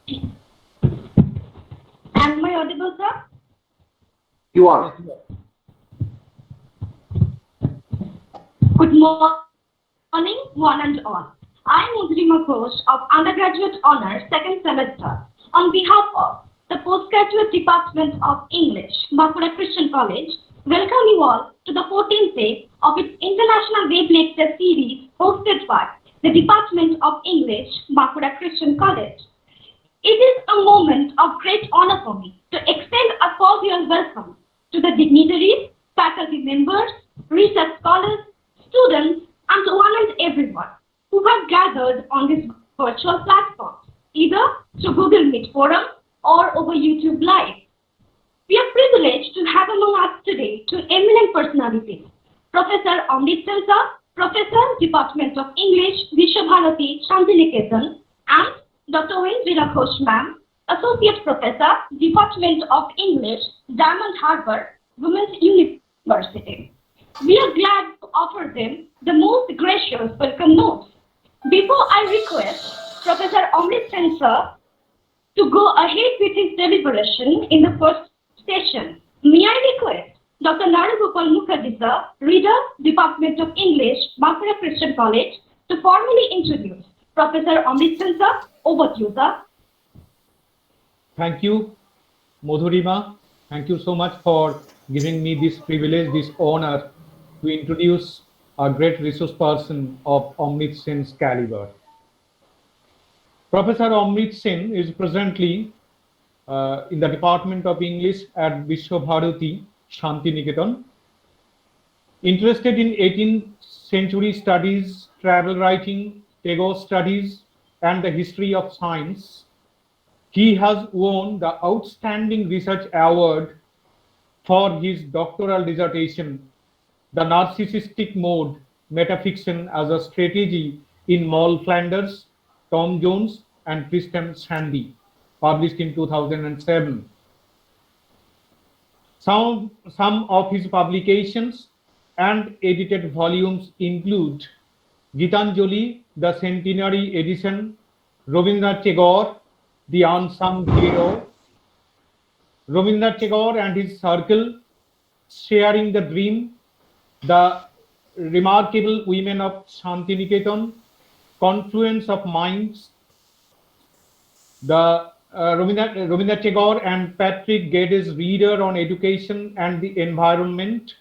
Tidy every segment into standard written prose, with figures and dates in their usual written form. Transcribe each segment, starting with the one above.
Am I audible, sir? You are. Good morning, one and all. I'm Mudrima Ghosh of Undergraduate Honors Second Semester. On behalf of the Postgraduate Department of English, Bankura Christian College, welcome you all to the 14th day of its International Web Lecture Series hosted by the Department of English, Bankura Christian College. It is a moment of great honor for me to extend a cordial welcome to the dignitaries, faculty members, research scholars, students, and to one and everyone who have gathered on this virtual platform, either through Google Meet Forum or over YouTube Live. We are privileged to have among us today two eminent personalities, Professor Amrit Professor, Department of English, Vishwabharati Shantiniketan, and Dr. Vendrila Ghosh Ma'am, Associate Professor, Department of English, Diamond Harbour, Women's University. We are glad to offer them the most gracious welcome notes. Before I request Professor Amrit Sir to go ahead with his deliberation in the first session, may I request Dr. Naragopal Mukherjee sir, Reader, Department of English, Bankura Christian College, to formally introduce Professor Amrit sir. Over to you, sir. Thank you, Madhurima. Thank you so much for giving me this privilege, this honor to introduce a great resource person of Amrit Sen's caliber. Professor Amrit Sen is presently in the Department of English at Vishwabharati Shantiniketan. Interested in 18th century studies, travel writing, Tagore studies, and the history of science, he has won the Outstanding Research Award for his doctoral dissertation, The Narcissistic Mode, Metafiction as a Strategy in Moll Flanders, Tom Jones, and Tristan Shandy, published in 2007. Some of his publications and edited volumes include Gitanjali, the Centenary Edition, Rabindranath Tagore, The Unsung Hero, Rabindranath Tagore and His Circle, Sharing the Dream, The Remarkable Women of Shantiniketan, Confluence of Minds, the Rabindranath Tagore and Patrick Geddes' Reader on Education and the Environment,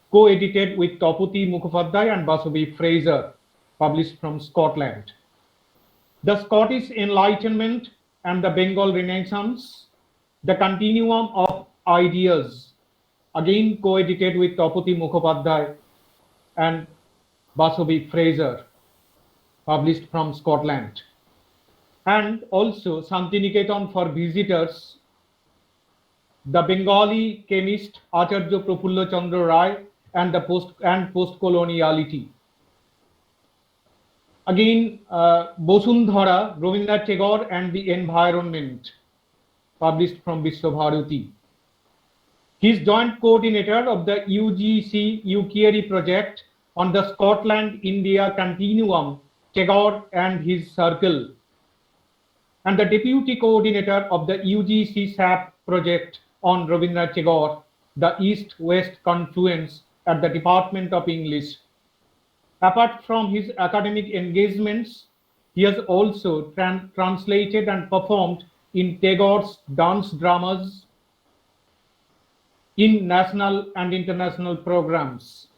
co-edited with Taupati Mukhopadhyay and Basavi Fraser, published from Scotland. The Scottish Enlightenment and the Bengal Renaissance, The Continuum of Ideas, again co-edited with Taupati Mukhopadhyay and Basavi Fraser, published from Scotland. And also Shantiniketan for Visitors, The Bengali Chemist Acharya Prafulla Chandra Rai and Post-Coloniality. Again, Bosundhara, Rabindranath Tagore and the Environment, published from Vishwabharati. He is joint coordinator of the UGC UG&PG project on the Scotland-India Continuum, Tagore and His Circle, and the deputy coordinator of the UGC SAP project on Rabindranath Tagore, the East-West Confluence at the Department of English. Apart from his academic engagements, he has also translated and performed in Tagore's dance dramas in national and international programs.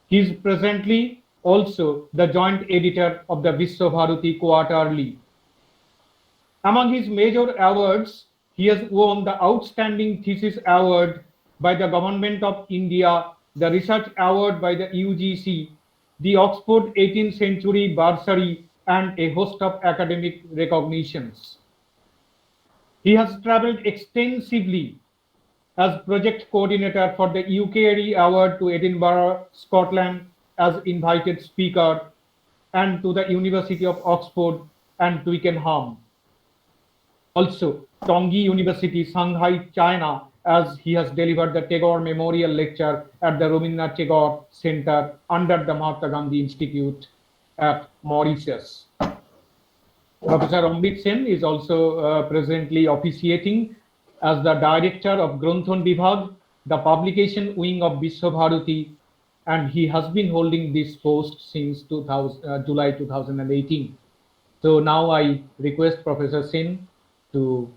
He is presently also the joint editor of the Vishwabharati Quarterly. Among his major awards, he has won the Outstanding Thesis Award by the Government of India, the Research Award by the UGC, the Oxford 18th Century Bursary, and a host of academic recognitions. He has traveled extensively as project coordinator for the UG&PG Award to Edinburgh, Scotland as invited speaker, and to the University of Oxford and Twickenham. Also, Tongji University, Shanghai, China, as he has delivered the Tagore Memorial Lecture at the Rabindranath Tagore Center under the Mahatma Gandhi Institute at Mauritius. Professor Amrit Sen is also presently officiating as the Director of Granthon Vibhag, the publication wing of Vishwabharati, and he has been holding this post since July 2018. So now I request Professor Sen to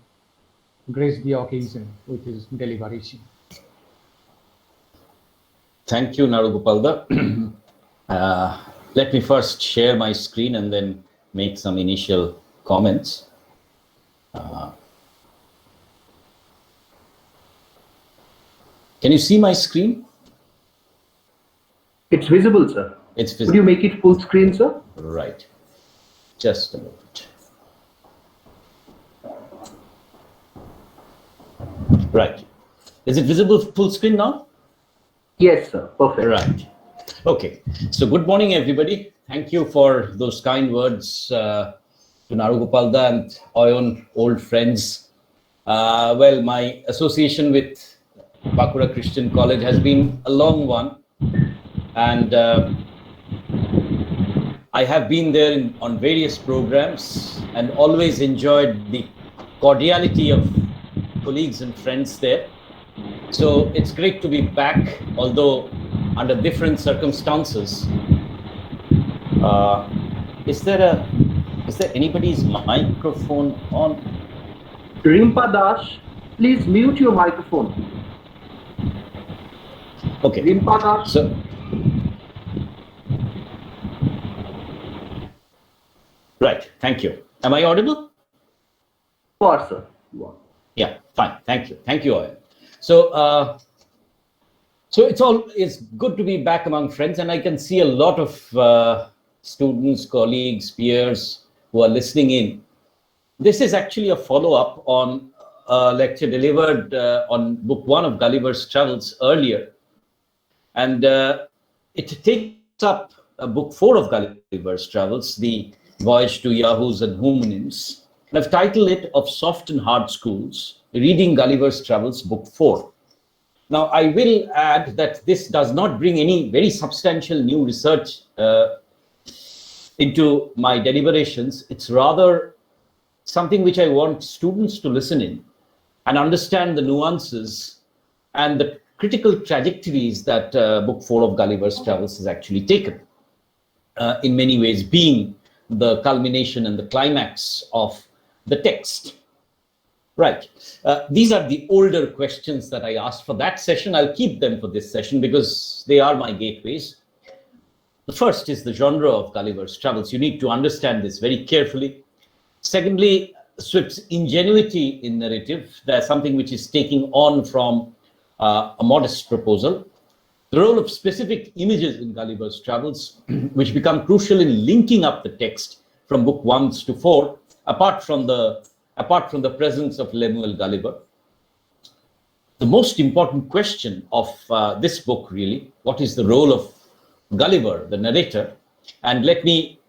grace the occasion with his deliberation. Thank you, Narugopalda. Let me first share my screen and then make some initial comments. Can you see my screen? It's visible, sir. It's Could visible. you make it full screen, sir? Right. Just a moment. Right. Is it visible full screen now? Yes, sir. Perfect. Right. Okay. So good morning, everybody. Thank you for those kind words to Narugopalda and Oyon, old friends. Well, my association with Bakura Christian College has been a long one, and I have been there on various programs and always enjoyed the cordiality of colleagues and friends there. So it's great to be back, although under different circumstances. Is there anybody's microphone on? Rimpa Das, please mute your microphone. Okay. Rimpa Das. So, right. Thank you. Am I audible? You are, sir. You are. Yeah. Fine. Thank you. Thank you, all. So, it's good to be back among friends, and I can see a lot of students, colleagues, peers who are listening in. This is actually a follow-up on a lecture delivered on Book 1 of Gulliver's Travels earlier, and it takes up Book 4 of Gulliver's Travels, the Voyage to Yahoos and Homonyms. And I've titled it Of Soft and Hard Schools, Reading Gulliver's Travels, Book 4. Now, I will add that this does not bring any very substantial new research into my deliberations. It's rather something which I want students to listen in and understand the nuances and the critical trajectories that Book 4 of Gulliver's Travels has actually taken, in many ways being the culmination and the climax of the text. Right. These are the older questions that I asked for that session. I'll keep them for this session because they are my gateways. The first is the genre of Gulliver's Travels. You need to understand this very carefully. Secondly, Swift's ingenuity in narrative. There's something which is taking on from a modest proposal. The role of specific images in Gulliver's Travels, which become crucial in linking up the text from Book 1 to 4, apart from the presence of Lemuel Gulliver. The most important question of this book, really, what is the role of Gulliver, the narrator? And let me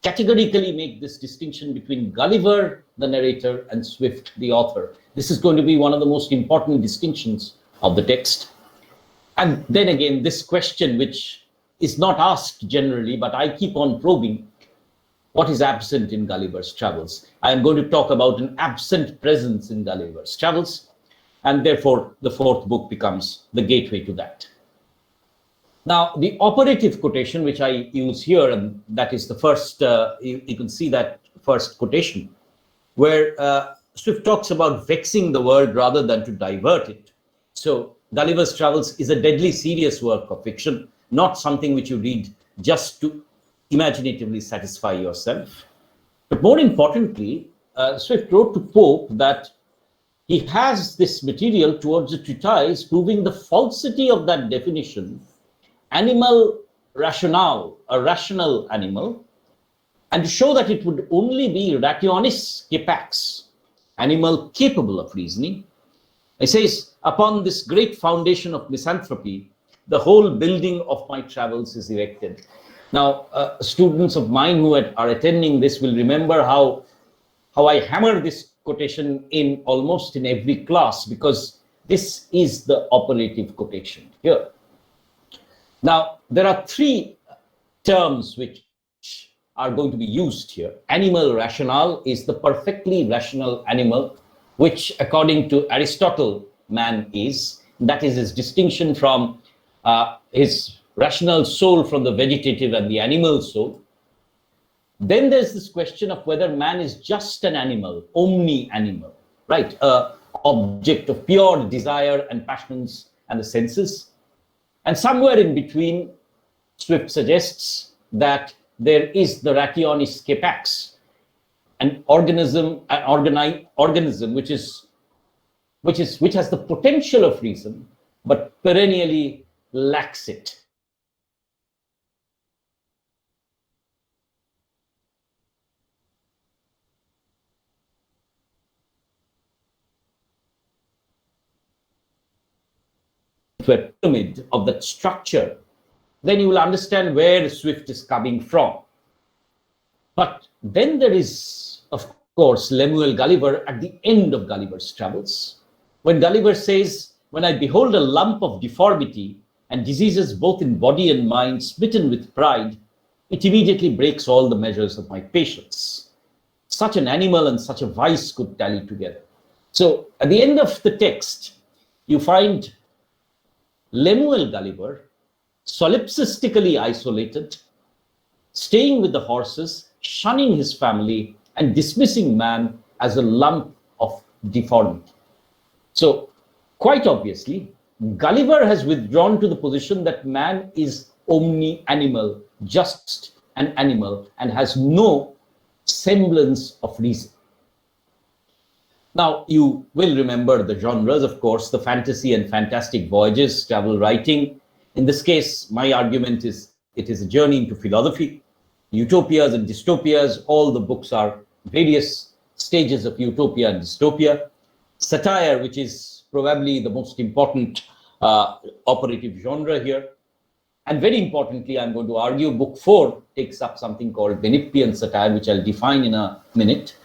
categorically make this distinction between Gulliver, the narrator, and Swift, the author. This is going to be one of the most important distinctions of the text. And then again, this question, which is not asked generally, but I keep on probing, what is absent in Gulliver's Travels? I am going to talk about an absent presence in Gulliver's Travels, and therefore the fourth book becomes the gateway to that. Now, the operative quotation, which I use here, and that is the first, you can see that first quotation, where Swift talks about vexing the world rather than to divert it. So Gulliver's Travels is a deadly serious work of fiction, not something which you read just to imaginatively satisfy yourself. But more importantly, Swift wrote to Pope that he has this material towards a treatise proving the falsity of that definition, animal rationale, a rational animal, and to show that it would only be rationis capax, animal capable of reasoning. He says, upon this great foundation of misanthropy, the whole building of my travels is erected. Now, students of mine who are attending this will remember how I hammer this quotation in almost in every class, because this is the operative quotation here. Now, there are three terms which are going to be used here. Animal rationale is the perfectly rational animal, which according to Aristotle, man is. That is his distinction from his rational soul from the vegetative and the animal soul. Then there's this question of whether man is just an animal, omni-animal, right? Object of pure desire and passions and the senses. And somewhere in between, Swift suggests that there is the rationis capax, an organism which has the potential of reason, but perennially lacks it. To a pyramid of that structure, then you will understand where Swift is coming from. But then there is, of course, Lemuel Gulliver at the end of Gulliver's Travels, when Gulliver says, "When I behold a lump of deformity and diseases both in body and mind, smitten with pride, it immediately breaks all the measures of my patience." Such an animal and such a vice could tally together. So at the end of the text, you find Lemuel Gulliver solipsistically isolated, staying with the horses, shunning his family, and dismissing man as a lump of deformity. So, quite obviously, Gulliver has withdrawn to the position that man is omni-animal, just an animal, and has no semblance of reason. Now, you will remember the genres, of course, the fantasy and fantastic voyages, travel writing. In this case, my argument is it is a journey into philosophy. Utopias and dystopias, all the books are various stages of utopia and dystopia. Satire, which is probably the most important operative genre here. And very importantly, I'm going to argue book 4 takes up something called Menippean satire, which I'll define in a minute,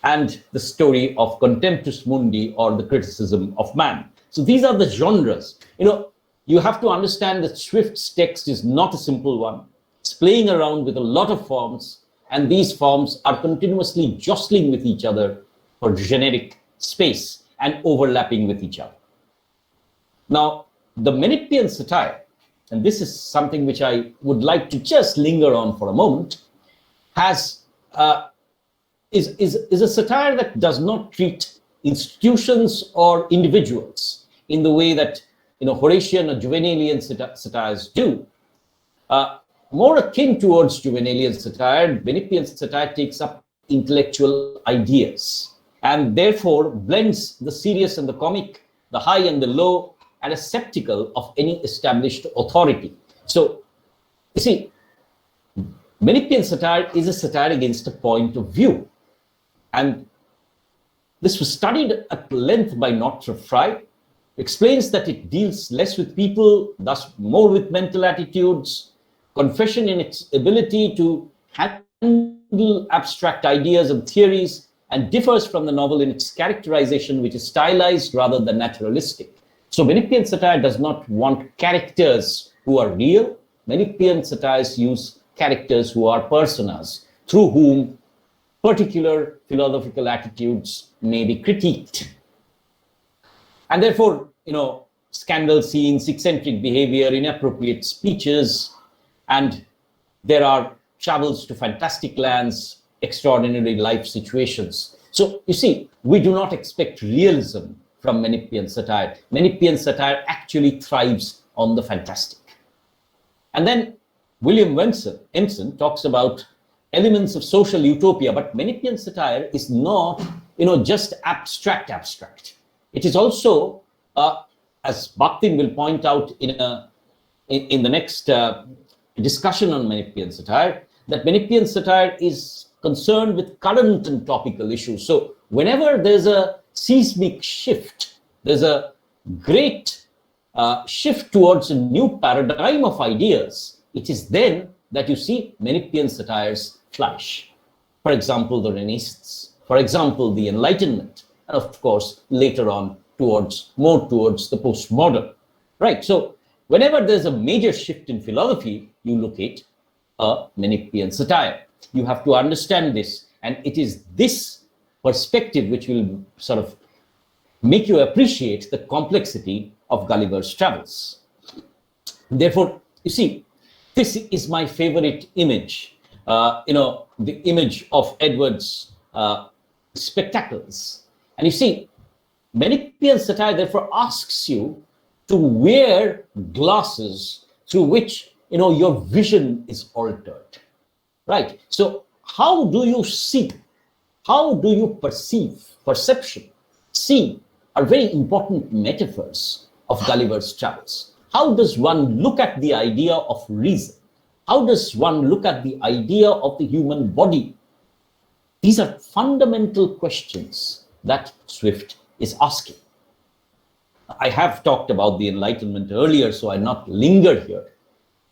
and the story of Contemptus Mundi, or the criticism of man. So these are the genres. You have to understand that Swift's text is not a simple one. It's playing around with a lot of forms, and these forms are continuously jostling with each other for generic space and overlapping with each other. Now, the Menippean satire, and this is something which I would like to just linger on for a moment, is a satire that does not treat institutions or individuals in the way that Horatian or Juvenalian satires do. More akin towards Juvenalian satire, Menippean satire takes up intellectual ideas and therefore blends the serious and the comic, the high and the low, and is skeptical of any established authority. So, you see, Menippean satire is a satire against a point of view. And this was studied at length by Notre Fry, explains that it deals less with people, thus more with mental attitudes, confession in its ability to handle abstract ideas and theories, and differs from the novel in its characterization, which is stylized rather than naturalistic. So Menippean satire does not want characters who are real. Menippean satires use characters who are personas, through whom particular philosophical attitudes may be critiqued. And therefore, scandal scenes, eccentric behavior, inappropriate speeches, and there are travels to fantastic lands, extraordinary life situations. So you see, we do not expect realism from Menippean satire. Menippean satire actually thrives on the fantastic. And then William Empson talks about elements of social utopia, but Menippean satire is not, just abstract. It is also, as Bakhtin will point out in the next discussion on Menippean satire, that Menippean satire is concerned with current and topical issues. So whenever there's a seismic shift, there's a great shift towards a new paradigm of ideas, it is then that you see Menippean satires flourish. For example, the Renaissance, for example, the Enlightenment, and of course, later on more towards the postmodern, right? So whenever there's a major shift in philosophy, you locate a Menippean satire. You have to understand this. And it is this perspective which will sort of make you appreciate the complexity of Gulliver's Travels. Therefore, you see, this is my favorite image, the image of Edward's spectacles. And you see, Menippean satire therefore asks you to wear glasses through which, your vision is altered, right? So how do you see? How do you perceive? Perception, see, are very important metaphors of Gulliver's Travels. How does one look at the idea of reason? How does one look at the idea of the human body? These are fundamental questions that Swift is asking. I have talked about the Enlightenment earlier, so I'll not linger here.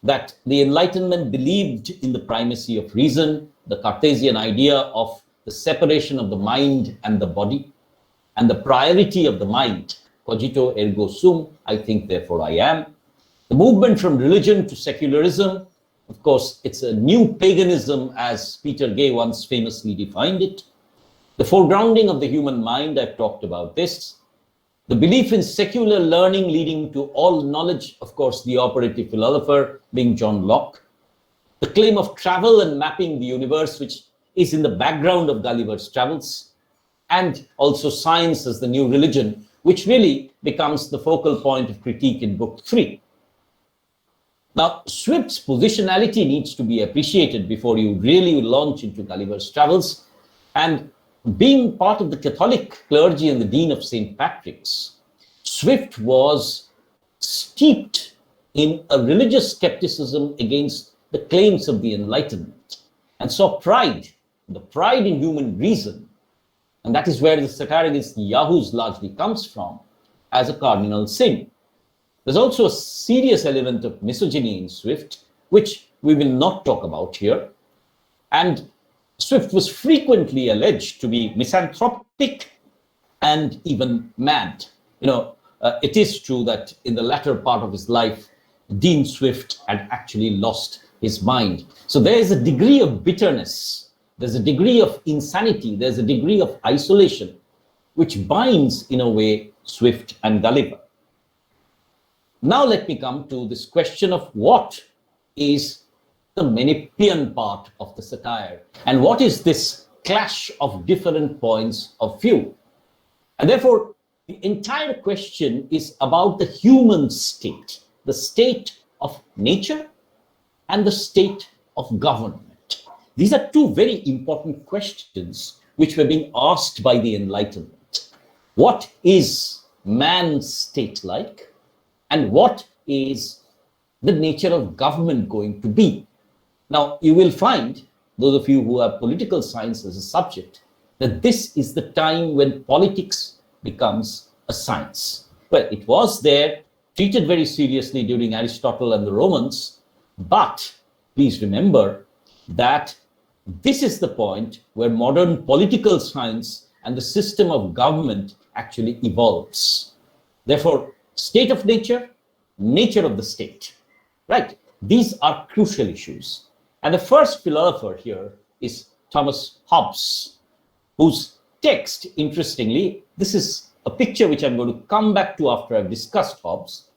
That the Enlightenment believed in the primacy of reason, the Cartesian idea of the separation of the mind and the body, and the priority of the mind, cogito ergo sum, I think therefore I am. The movement from religion to secularism, of course, it's a new paganism as Peter Gay once famously defined it. The foregrounding of the human mind, I've talked about this. The belief in secular learning leading to all knowledge, of course, the operative philosopher being John Locke. The claim of travel and mapping the universe, which is in the background of Gulliver's Travels, and also science as the new religion, which really becomes the focal point of critique in Book 3. Now, Swift's positionality needs to be appreciated before you really launch into Gulliver's Travels. And being part of the Catholic clergy and the Dean of St. Patrick's, Swift was steeped in a religious skepticism against the claims of the Enlightenment, and saw pride, the pride in human reason, and that is where the satire against yahoos largely comes from, as a cardinal sin. There's also a serious element of misogyny in Swift, which we will not talk about here. And Swift was frequently alleged to be misanthropic and even mad. It is true that in the latter part of his life, Dean Swift had actually lost his mind. So there is a degree of bitterness, there's a degree of insanity, there's a degree of isolation, which binds, in a way, Swift and Gulliver. Now let me come to this question of what is the Menippean part of the satire, and what is this clash of different points of view. And therefore, the entire question is about the human state, the state of nature and the state of government. These are two very important questions which were being asked by the Enlightenment. What is man's state like? And what is the nature of government going to be? Now, you will find, those of you who have political science as a subject, that this is the time when politics becomes a science. Well, it was there, treated very seriously during Aristotle and the Romans, but please remember that this is the point where modern political science and the system of government actually evolves. Therefore, state of nature, nature of the state, right? These are crucial issues. And the first philosopher here is Thomas Hobbes, whose text, interestingly, this is a picture which I'm going to come back to after I've discussed Hobbes.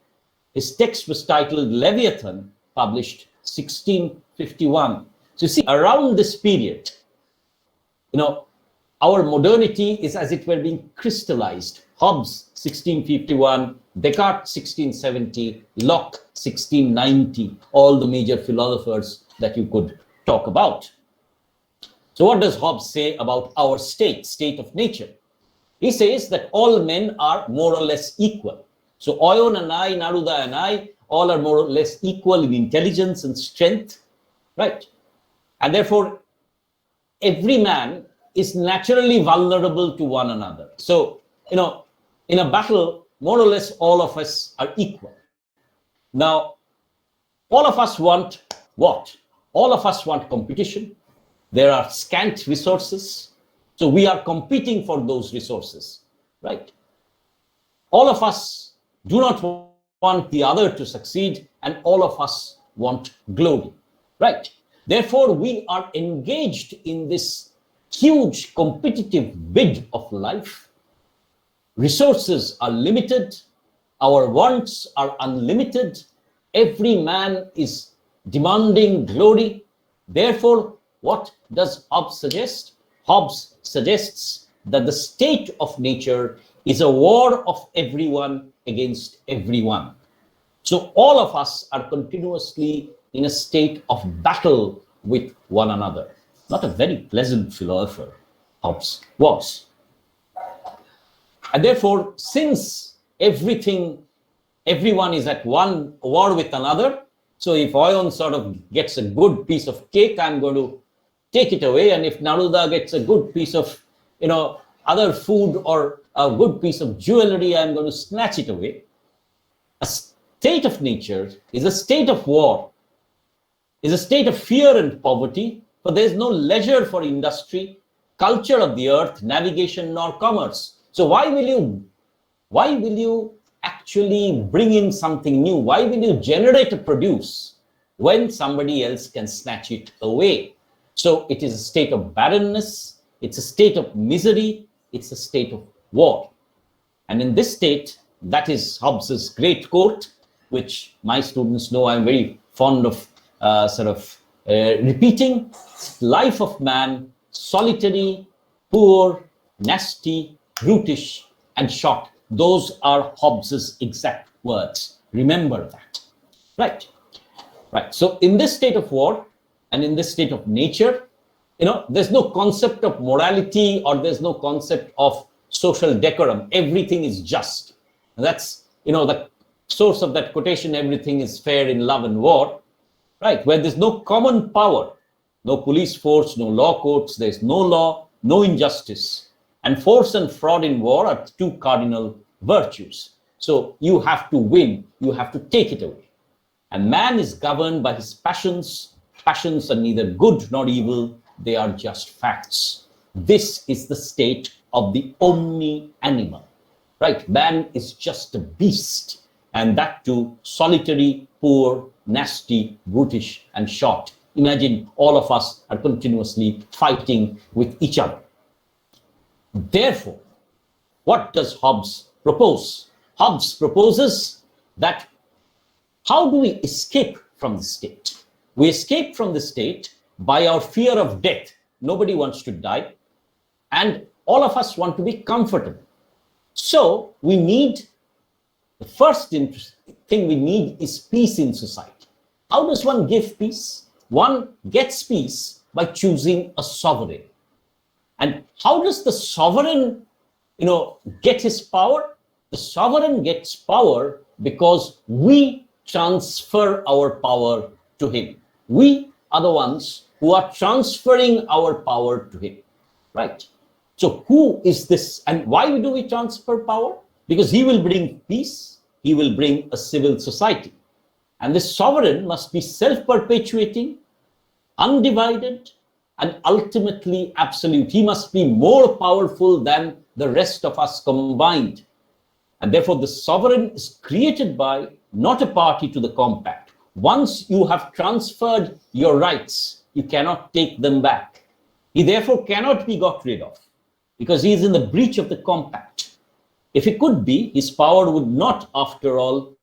His text was titled Leviathan, published 1651. So you see, around this period, our modernity is as it were being crystallized. Hobbes, 1651, Descartes, 1670, Locke, 1690, all the major philosophers that you could talk about. So what does Hobbes say about our state of nature? He says that all men are more or less equal. So Oyon and I, Naruda and I, all are more or less equal in intelligence and strength, right? And therefore, every man is naturally vulnerable to one another. So, in a battle, more or less all of us are equal. Now, all of us want what? All of us want competition. There are scant resources. So we are competing for those resources, right? All of us do not want the other to succeed, and all of us want glory, right? Therefore, we are engaged in this huge competitive bid of life. Resources are limited, our wants are unlimited, every man is demanding glory. Therefore, what does Hobbes suggest? Hobbes suggests that the state of nature is a war of everyone against everyone. So all of us are continuously in a state of battle with one another. Not a very pleasant philosopher, Hobbes was. And therefore, since everyone is at one war with another, so if Oyon sort of gets a good piece of cake, I'm going to take it away. And if Naruda gets a good piece of, other food or a good piece of jewelry, I'm going to snatch it away. A state of nature is a state of war, is a state of fear and poverty, for there is no leisure for industry, culture of the earth, navigation, nor commerce. So why will you actually bring in something new? Why will you generate a produce when somebody else can snatch it away? So it is a state of barrenness, it's a state of misery, it's a state of war. And in this state, that is Hobbes's great quote, which my students know I'm very fond of repeating: life of man, solitary, poor, nasty, brutish, and short. Those are Hobbes's exact words. Remember that. Right. So in this state of war and in this state of nature, there's no concept of morality or there's no concept of social decorum. Everything is just. And that's, the source of that quotation, everything is fair in love and war, right? Where there's no common power, no police force, no law courts, there's no law, no injustice. And force and fraud in war are two cardinal virtues. So you have to win, you have to take it away. And man is governed by his passions. Passions are neither good nor evil, they are just facts. This is the state of the omni-animal, right? Man is just a beast, and that too solitary, poor, nasty, brutish, and short. Imagine all of us are continuously fighting with each other. Therefore, what does Hobbes propose? Hobbes proposes that how do we escape from the state? We escape from the state by our fear of death. Nobody wants to die, and all of us want to be comfortable. So the first thing we need is peace in society. How does one give peace? One gets peace by choosing a sovereign. And how does the sovereign, get his power? The sovereign gets power because we transfer our power to him. We are the ones who are transferring our power to him, right? So who is this, and why do we transfer power? Because he will bring peace, he will bring a civil society. And this sovereign must be self-perpetuating, undivided, and ultimately absolute. He must be more powerful than the rest of us combined. And therefore the sovereign is created by, not a party to the compact. Once you have transferred your rights, you cannot take them back. He therefore cannot be got rid of, because he is in the breach of the compact. If he could be, his power would not, after all,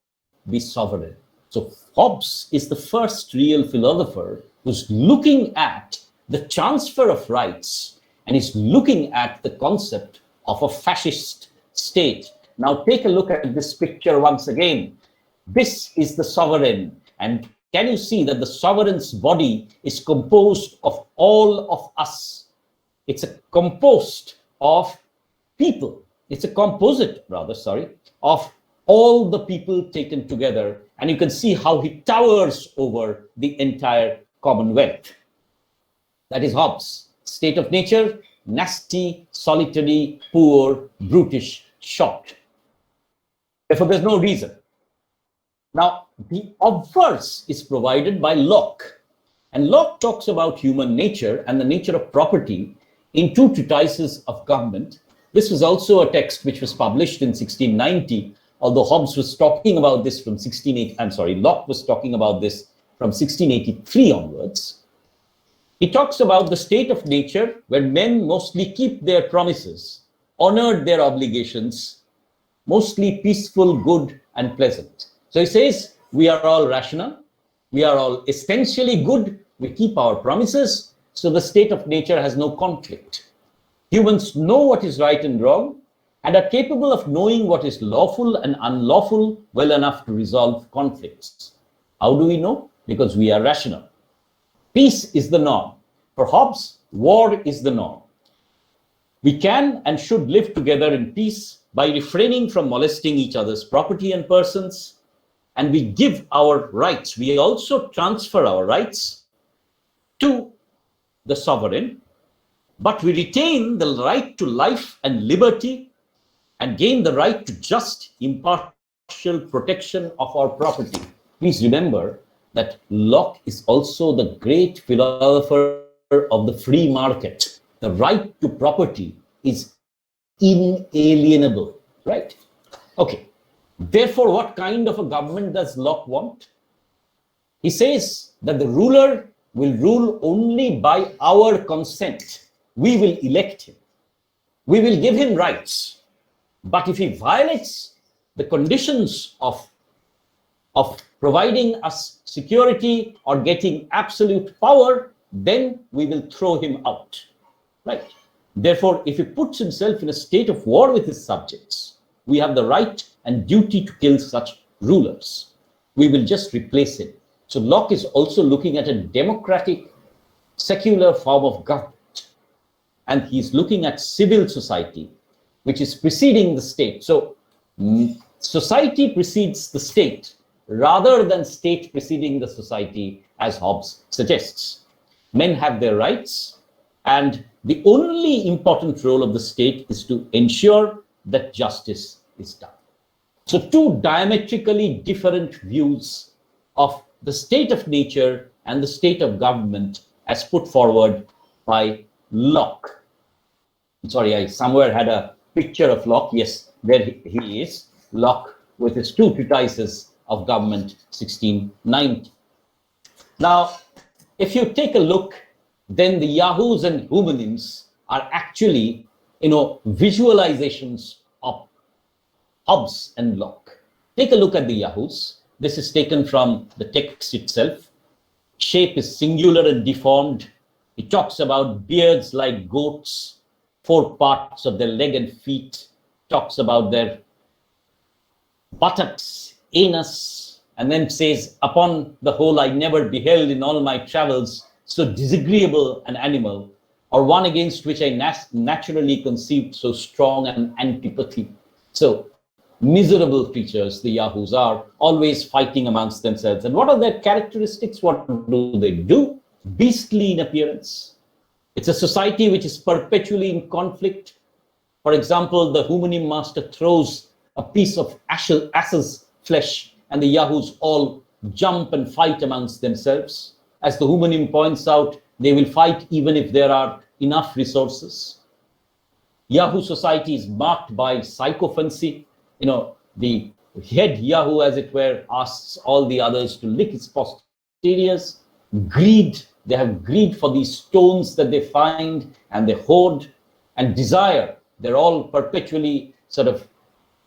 be sovereign. So Hobbes is the first real philosopher who's looking at the transfer of rights, and is looking at the concept of a fascist state. Now take a look at this picture once again. This is the sovereign, and can you see that the sovereign's body is composed of all of us? It's composed of people. It's a composite, of all the people taken together. And you can see how he towers over the entire Commonwealth. That is Hobbes. State of nature, nasty, solitary, poor, brutish, short. Therefore, there's no reason. Now, the obverse is provided by Locke. And Locke talks about human nature and the nature of property in two treatises of government. This was also a text which was published in 1690, although Hobbes was talking about this from Locke was talking about this from 1683 onwards. He talks about the state of nature where men mostly keep their promises, honored their obligations, mostly peaceful, good, and pleasant. So he says, we are all rational, we are all essentially good, we keep our promises, so the state of nature has no conflict. Humans know what is right and wrong and are capable of knowing what is lawful and unlawful well enough to resolve conflicts. How do we know? Because we are rational. Peace is the norm. For Hobbes, war is the norm. We can and should live together in peace by refraining from molesting each other's property and persons, and we give our rights. We also transfer our rights to the sovereign, but we retain the right to life and liberty and gain the right to just, impartial protection of our property. Please remember that Locke is also the great philosopher of the free market. The right to property is inalienable, right? Okay. Therefore, what kind of a government does Locke want? He says that the ruler will rule only by our consent. We will elect him. We will give him rights. But if he violates the conditions of providing us security or getting absolute power, then we will throw him out, right? Therefore, if he puts himself in a state of war with his subjects, we have the right and duty to kill such rulers. We will just replace him. So Locke is also looking at a democratic, secular form of government. And he's looking at civil society, which is preceding the state. So society precedes the state rather than state preceding the society, as Hobbes suggests. Men have their rights, and the only important role of the state is to ensure that justice is done. So two diametrically different views of the state of nature and the state of government as put forward by Locke. Sorry, I somewhere had a picture of Locke. Yes, there he is, Locke with his two treatises of government, 1690. Now, if you take a look, then the Yahoos and homonyms are actually, visualizations of Hobbes and Locke. Take a look at the Yahoos. This is taken from the text itself. Shape is singular and deformed. It talks about beards like goats, 4 parts of their leg and feet, talks about their buttocks, anus, and then says, upon the whole, I never beheld in all my travels so disagreeable an animal, or one against which I naturally conceived so strong an antipathy. So, miserable creatures the Yahoos are, always fighting amongst themselves. And what are their characteristics? What do they do? Beastly in appearance. It's a society which is perpetually in conflict. For example, the homonym master throws a piece of ass's flesh, and the Yahoos all jump and fight amongst themselves. As the homonym points out, they will fight even if there are enough resources. Yahoo society is marked by sycophancy. The head Yahoo, as it were, asks all the others to lick his posteriors. Greed, they have greed for these stones that they find and they hoard. And desire, they're all perpetually sort of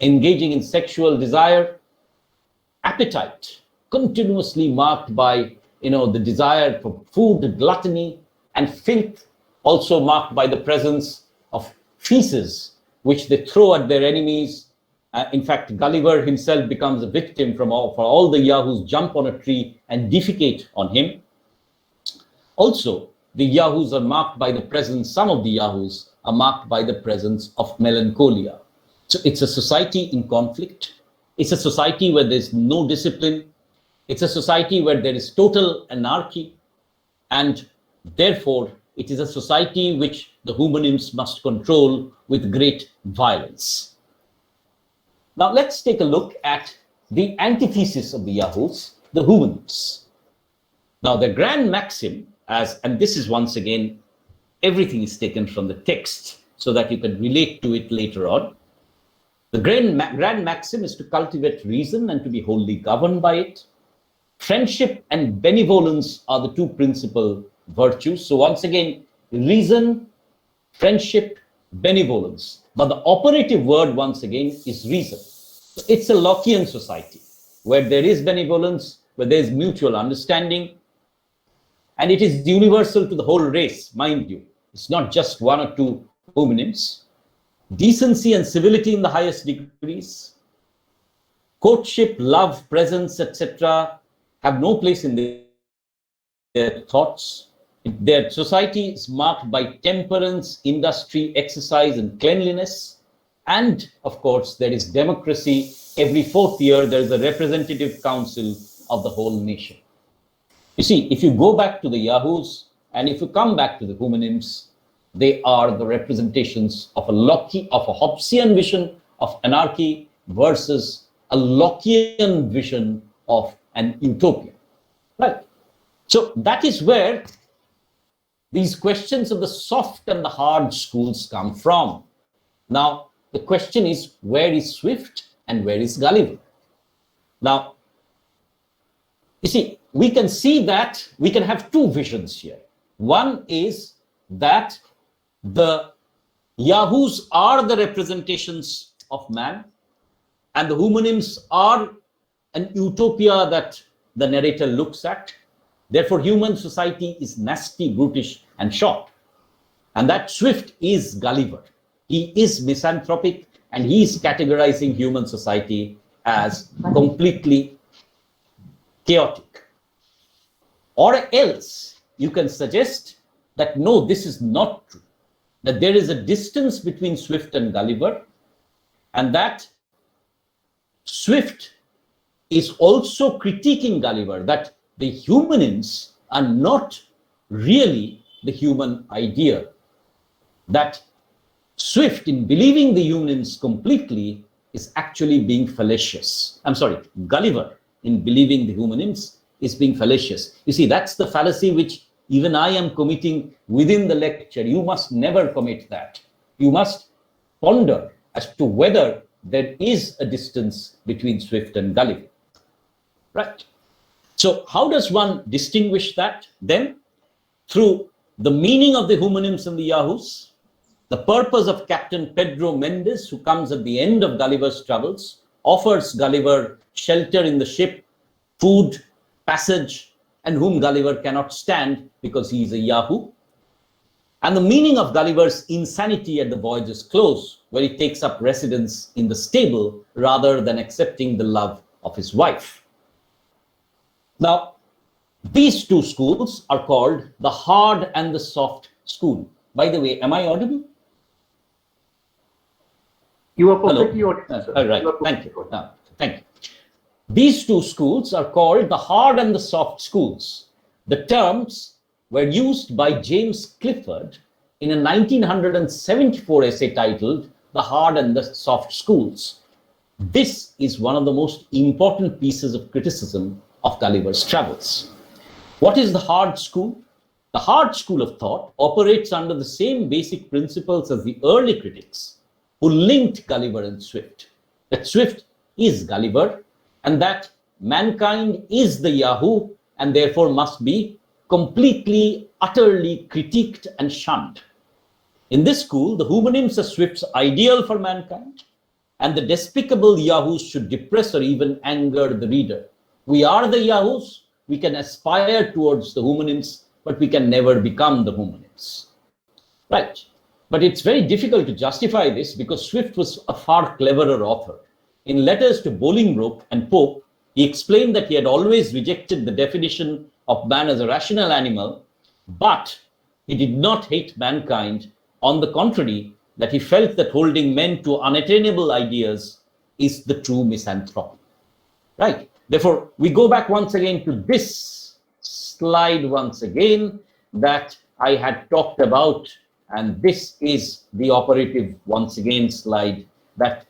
engaging in sexual desire. Appetite, continuously marked by the desire for food, gluttony, and filth, also marked by the presence of feces, which they throw at their enemies. In fact, Gulliver himself becomes a victim for all the Yahoos jump on a tree and defecate on him. Also, the Yahoos are marked by the presence, some of the Yahoos are marked by the presence of melancholia. So it's a society in conflict. It's a society where there's no discipline. It's a society where there is total anarchy. And therefore, it is a society which the homonyms must control with great violence. Now, let's take a look at the antithesis of the Yahoos, the homonyms. Now, the grand maxim, and this is once again, everything is taken from the text so that you can relate to it later on. The grand maxim is to cultivate reason and to be wholly governed by it. Friendship and benevolence are the two principal virtues. So once again, reason, friendship, benevolence. But the operative word once again is reason. So it's a Lockean society where there is benevolence, where there is mutual understanding, and it is universal to the whole race, mind you. It's not just one or two hominins. Decency and civility in the highest degrees. Courtship, love, presence, etc. have no place in their thoughts. Their society is marked by temperance, industry, exercise, and cleanliness. And of course, there is democracy. Every 4th year, there is a representative council of the whole nation. You see, if you go back to the Yahoos and if you come back to the homonyms, they are the representations of a Hobbesian vision of anarchy versus a Lockean vision of an utopia. Right? So that is where these questions of the soft and the hard schools come from. Now, the question is, where is Swift and where is Gulliver? Now, you see, we can see that we can have two visions here. One is that the Yahoos are the representations of man, and the homonyms are an utopia that the narrator looks at. Therefore, human society is nasty, brutish, and short. And that Swift is Gulliver. He is misanthropic, and he is categorizing human society as completely chaotic. Or else, you can suggest that no, this is not true. That there is a distance between Swift and Gulliver, and that Swift is also critiquing Gulliver, that the humanims are not really the human idea. That Swift, in believing the humanims completely, is actually being fallacious. I'm sorry, Gulliver, in believing the humanims, is being fallacious. You see, that's the fallacy which even I am committing within the lecture. You must never commit that. You must ponder as to whether there is a distance between Swift and Gulliver. Right? So how does one distinguish that? Then, through the meaning of the homonyms and the Yahoos, the purpose of Captain Pedro Mendes, who comes at the end of Gulliver's travels, offers Gulliver shelter in the ship, food, passage, and whom Gulliver cannot stand because he is a Yahoo. And the meaning of Gulliver's insanity at the voyage's close, where he takes up residence in the stable rather than accepting the love of his wife. Now, these two schools are called the hard and the soft school. By the way, am I audible? You are perfectly audible, sir. All right, thank you. Thank you. These two schools are called the hard and the soft schools. The terms were used by James Clifford in a 1974 essay titled The Hard and the Soft Schools. This is one of the most important pieces of criticism of Gulliver's travels. What is the hard school? The hard school of thought operates under the same basic principles as the early critics who linked Gulliver and Swift. That Swift is Gulliver, and that mankind is the Yahoo and therefore must be completely, utterly critiqued and shunned. In this school, the homonyms are Swift's ideal for mankind, and the despicable Yahoos should depress or even anger the reader. We are the Yahoos, we can aspire towards the homonyms, but we can never become the homonyms. Right. But it's very difficult to justify this because Swift was a far cleverer author. In letters to Bolingbroke and Pope, he explained that he had always rejected the definition of man as a rational animal, but he did not hate mankind. On the contrary, that he felt that holding men to unattainable ideas is the true misanthropy. Right? Therefore, we go back once again to this slide once again that I had talked about, and this is the operative once again slide, that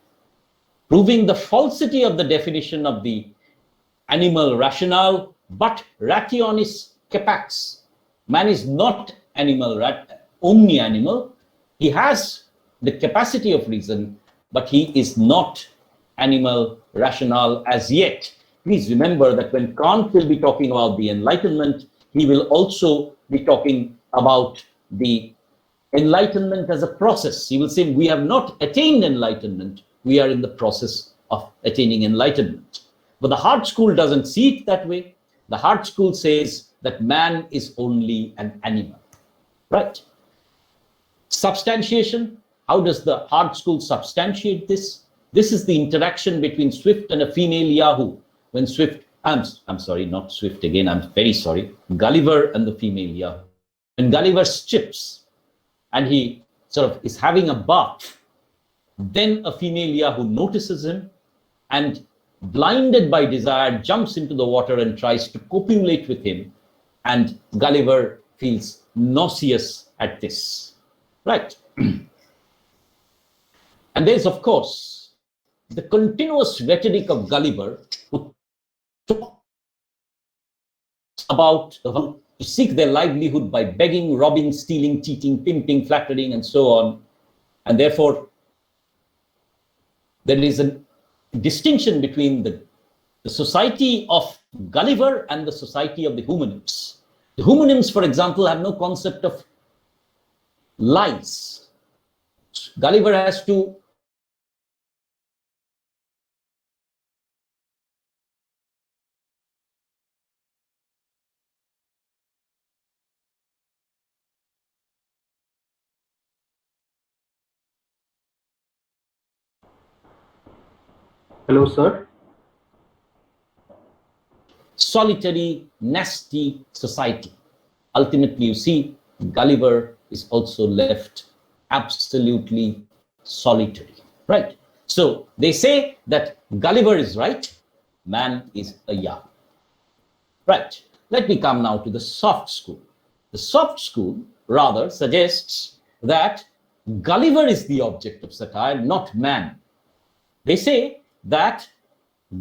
proving the falsity of the definition of the animal rationale, but rationis capax. Man is not omni-animal. He has the capacity of reason, but he is not animal rationale as yet. Please remember that when Kant will be talking about the Enlightenment, he will also be talking about the enlightenment as a process. He will say, we have not attained enlightenment. We are in the process of attaining enlightenment. But the hard school doesn't see it that way. The hard school says that man is only an animal, right? Substantiation. How does the hard school substantiate this? This is the interaction between Swift and a female Yahoo. When Swift, I'm sorry, not Swift again, I'm very sorry, Gulliver and the female Yahoo. When Gulliver strips and he sort of is having a bath, then a female Yahoo notices him and, blinded by desire, jumps into the water and tries to copulate with him. And Gulliver feels nauseous at this, right? And there's, of course, the continuous rhetoric of Gulliver, who talks about to seek their livelihood by begging, robbing, stealing, cheating, pimping, flattering, and so on. And therefore, there is a distinction between the society of Gulliver and the society of the Humanims. The Humanims, for example, have no concept of lies. Gulliver has to Hello, sir. solitary, nasty society. Ultimately, you see, Gulliver is also left absolutely solitary, right? So they say that Gulliver is right, man is a Yahoo. Right. Let me come now to the soft school. The soft school rather suggests that Gulliver is the object of satire, not man. They say that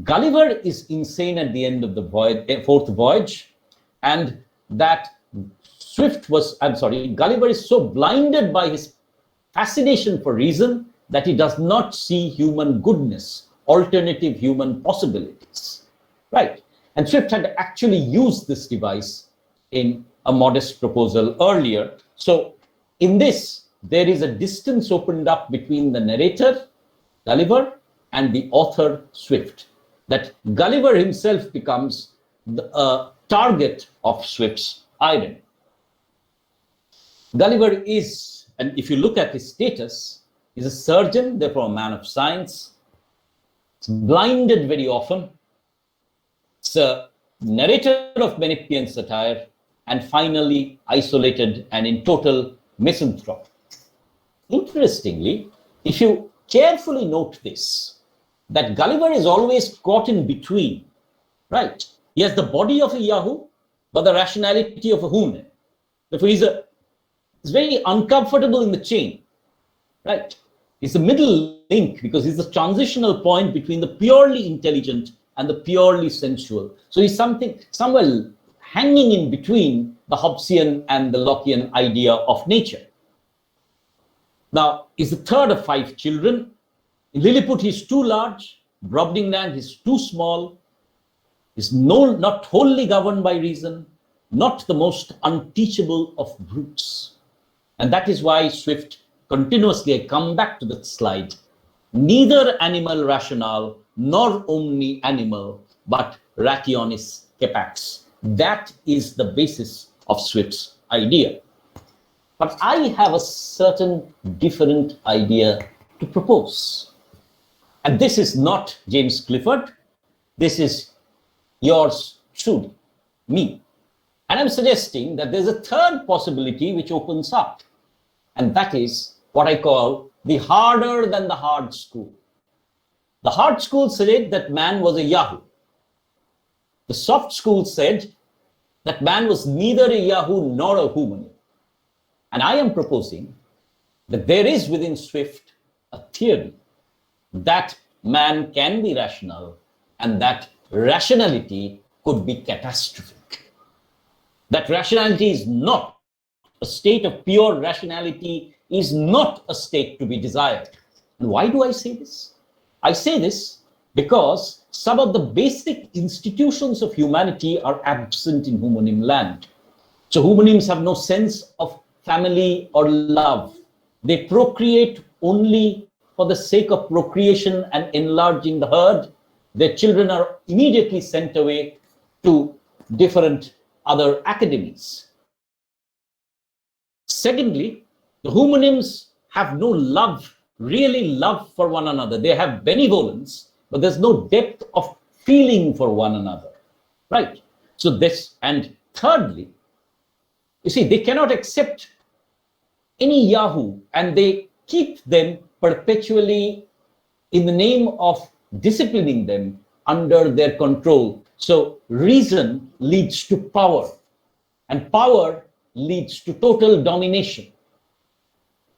Gulliver is insane at the end of the fourth voyage, and that Gulliver is so blinded by his fascination for reason that he does not see human goodness, alternative human possibilities, right? And Swift had actually used this device in a modest proposal earlier. So in this, there is a distance opened up between the narrator, Gulliver, and the author, Swift, that Gulliver himself becomes the target of Swift's irony. Gulliver is, and if you look at his status, is a surgeon, therefore a man of science. It's blinded very often. It's a narrator of Menippean satire, and finally isolated and in total misanthrope. Interestingly, if you carefully note this, that Gulliver is always caught in between, right? He has the body of a Yahoo, but the rationality of a Human. Therefore, he's very uncomfortable in the chain, right? He's the middle link because he's the transitional point between the purely intelligent and the purely sensual. So he's somewhere hanging in between the Hobbesian and the Lockean idea of nature. Now, he's the third of 5 children. In Lilliput, he's too large. Brobdingnan, he's too small. He's not wholly governed by reason, not the most unteachable of brutes. And that is why Swift continuously, I come back to that slide, neither animal rational nor omni animal, but rationis capax. That is the basis of Swift's idea. But I have a certain different idea to propose. And this is not James Clifford. This is yours truly, me. And I'm suggesting that there's a third possibility which opens up. And that is what I call the harder than the hard school. The hard school said that man was a Yahoo. The soft school said that man was neither a Yahoo nor a human. And I am proposing that there is within Swift a theory that man can be rational and that rationality could be catastrophic. That rationality is not a state of pure rationality, is not a state to be desired. And why do I say this? I say this because some of the basic institutions of humanity are absent in Humanim land. So homonyms have no sense of family or love. They procreate only for the sake of procreation and enlarging the herd. Their children are immediately sent away to different other academies. Secondly, the homonyms have no love, really love for one another. They have benevolence, but there's no depth of feeling for one another, right? So this, and thirdly, you see, they cannot accept any Yahoo, and they keep them perpetually in the name of disciplining them under their control. So reason leads to power, and power leads to total domination.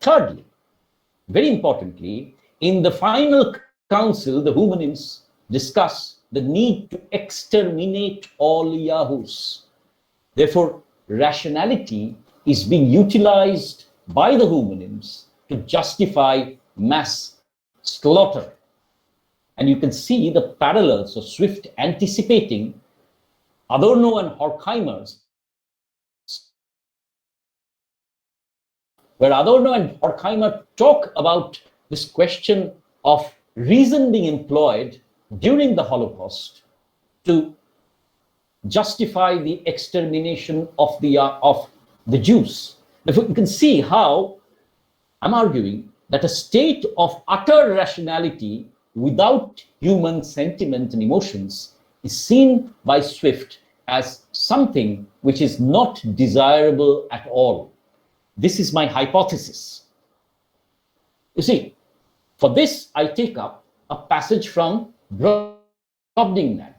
Thirdly, very importantly, in the final council, the homonyms discuss the need to exterminate all Yahoos. Therefore, rationality is being utilized by the homonyms to justify mass slaughter. And you can see the parallels of Swift anticipating Adorno and Horkheimer's, where Adorno and Horkheimer talk about this question of reason being employed during the Holocaust to justify the extermination of the Jews. Therefore, you can see how I'm arguing that a state of utter rationality without human sentiment and emotions is seen by Swift as something which is not desirable at all. This is my hypothesis. You see, for this, I take up a passage from Brobdingnag.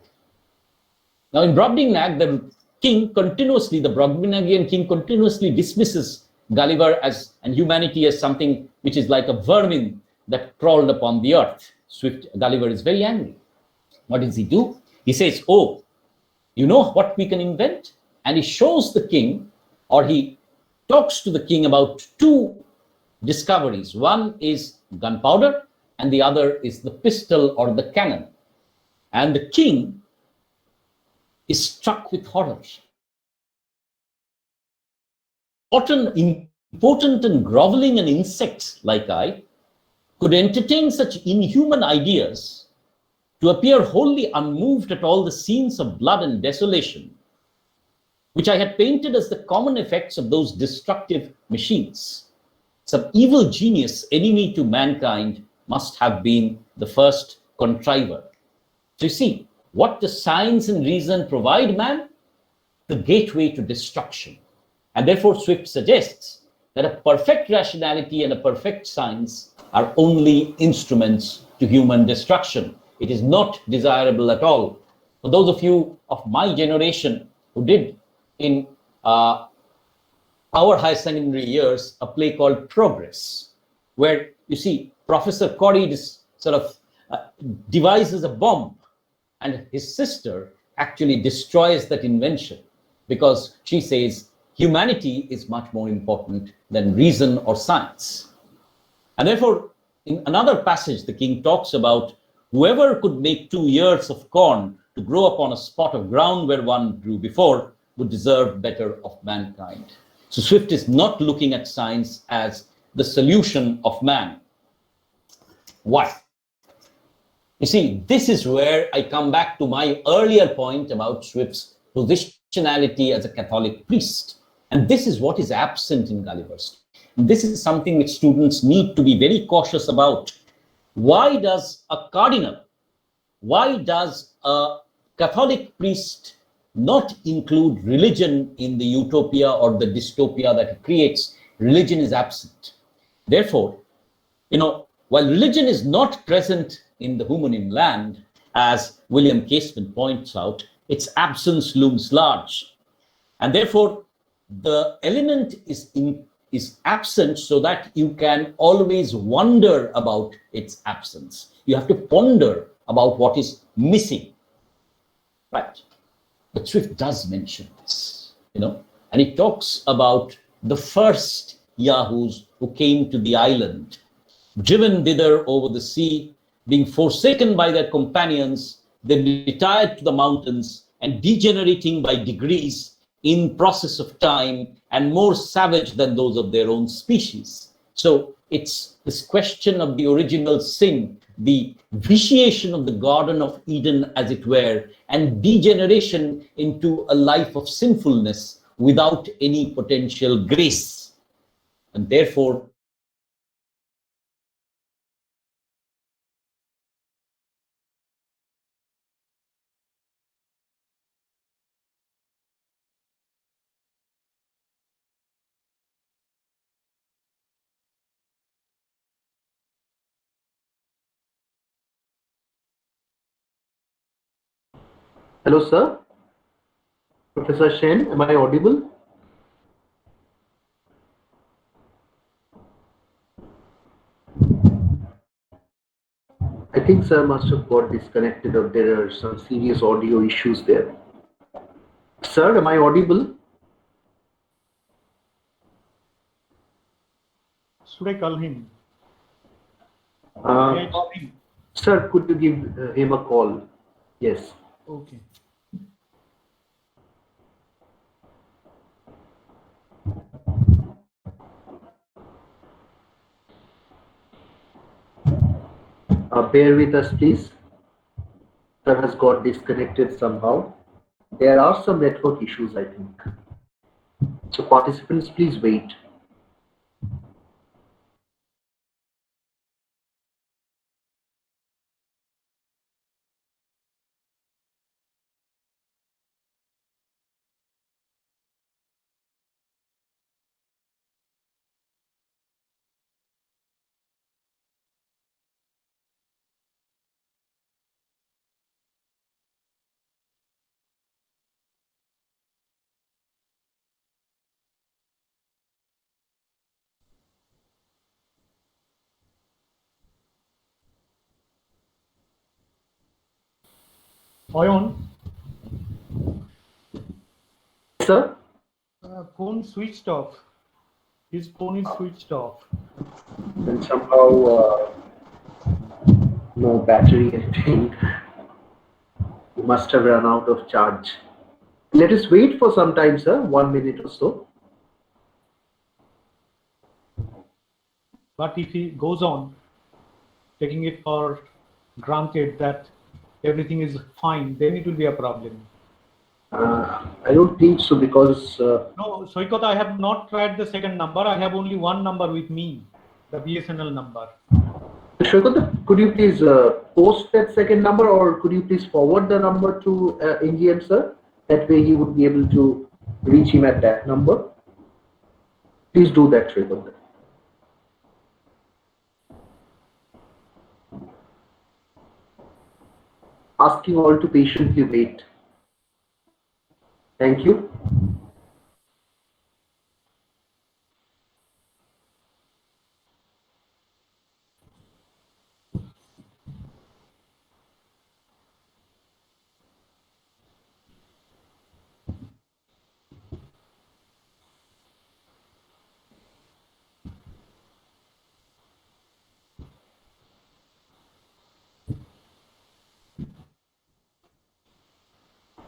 Now, in Brobdingnag, the Brobdingnagian king continuously dismisses Gulliver and humanity as something which is like a vermin that crawled upon the earth. Gulliver is very angry. What does he do? He says, oh, you know what we can invent? And he shows the king, or he talks to the king about two discoveries. One is gunpowder, and the other is the pistol or the cannon. And the king is struck with horror. Important and groveling an insect like I could entertain such inhuman ideas, to appear wholly unmoved at all the scenes of blood and desolation, which I had painted as the common effects of those destructive machines. Some evil genius, enemy to mankind, must have been the first contriver. So you see, what does science and reason provide man? The gateway to destruction. And therefore Swift suggests that a perfect rationality and a perfect science are only instruments to human destruction. It is not desirable at all. For those of you of my generation who did in our high secondary years a play called Progress, where you see Professor Corey devises a bomb, and his sister actually destroys that invention because she says humanity is much more important than reason or science. And therefore, in another passage, the king talks about whoever could make 2 ears of corn to grow upon a spot of ground where one grew before would deserve better of mankind. So Swift is not looking at science as the solution of man. Why? You see, this is where I come back to my earlier point about Swift's positionality as a Catholic priest. And this is what is absent in Gulliver's. And this is something which students need to be very cautious about. Why does a cardinal, why does a Catholic priest not include religion in the utopia or the dystopia that it creates? Religion is absent. Therefore, while religion is not present in the homonym land, as William Casement points out, its absence looms large. And therefore, the element is absent so that you can always wonder about its absence. You have to ponder about what is missing, right? But Swift does mention this, and he talks about the first Yahoos who came to the island, driven thither over the sea, being forsaken by their companions, they retired to the mountains, and degenerating by degrees, in process of time and more savage than those of their own species. So it's this question of the original sin, the vitiation of the Garden of Eden, as it were, and degeneration into a life of sinfulness without any potential grace. And therefore, Hello, sir. Professor Shen, am I audible? I think sir must have got disconnected or there are some serious audio issues there. Sir, am I audible? Should I call him? Uh, May I call him? Sir, could you give him a call? Yes. Okay. Bear with us, please. Sir has got disconnected somehow. There are some network issues, I think. So participants, please wait. Oyon, Sir? phone switched off. His phone is switched off. And somehow no battery, I think. You must have run out of charge. Let us wait for some time, sir. 1 minute or so. But if he goes on taking it for granted that everything is fine, then it will be a problem. I don't think so because No, Soikot, I have not tried the second number. I have only one number with me, the BSNL number. Shwekota, could you please post that second number or could you please forward the number to NGM, sir? That way he would be able to reach him at that number. Please do that, Shwekota. Asking all to patiently wait. Thank you.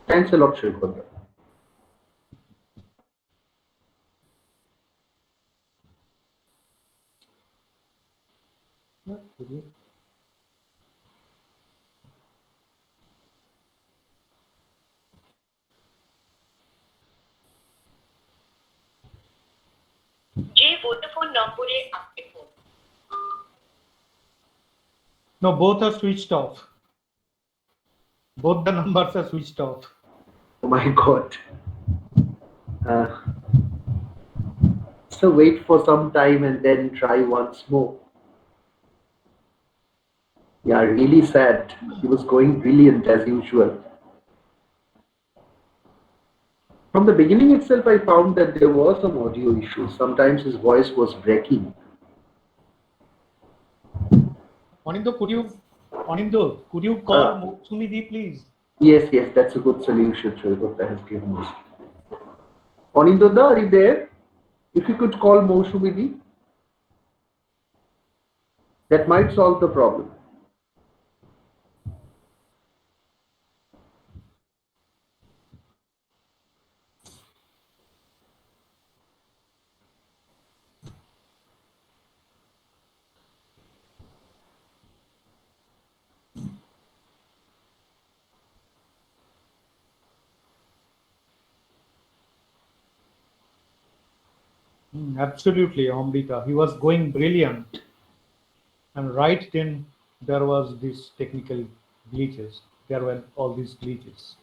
Thanks a lot, Shwekota. No, both are switched off. Both the numbers are switched off. Oh my God. So wait for some time and then try once more. Yeah, really sad. He was going brilliant as usual. From the beginning itself, I found that there were some audio issues. Sometimes his voice was breaking. Anindo, could you call Sumidhi, please? Yes, that's a good solution Shwekota has given us. Onindoda, are you there? If you could call Moshumidi, that might solve the problem. Absolutely, Amrita. He was going brilliant. And right then, there was this technical glitches. There were all these glitches.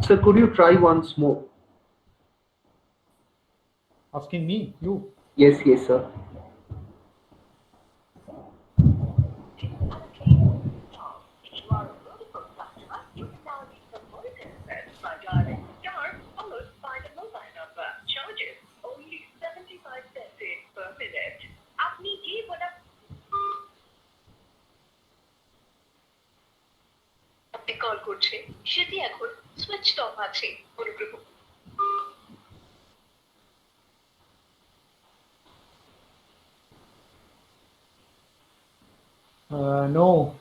Sir, could you try once more? Asking me, you. Yes, yes, sir. Call করছে সেটি এখন switch off আছে অনুগ্রহ No.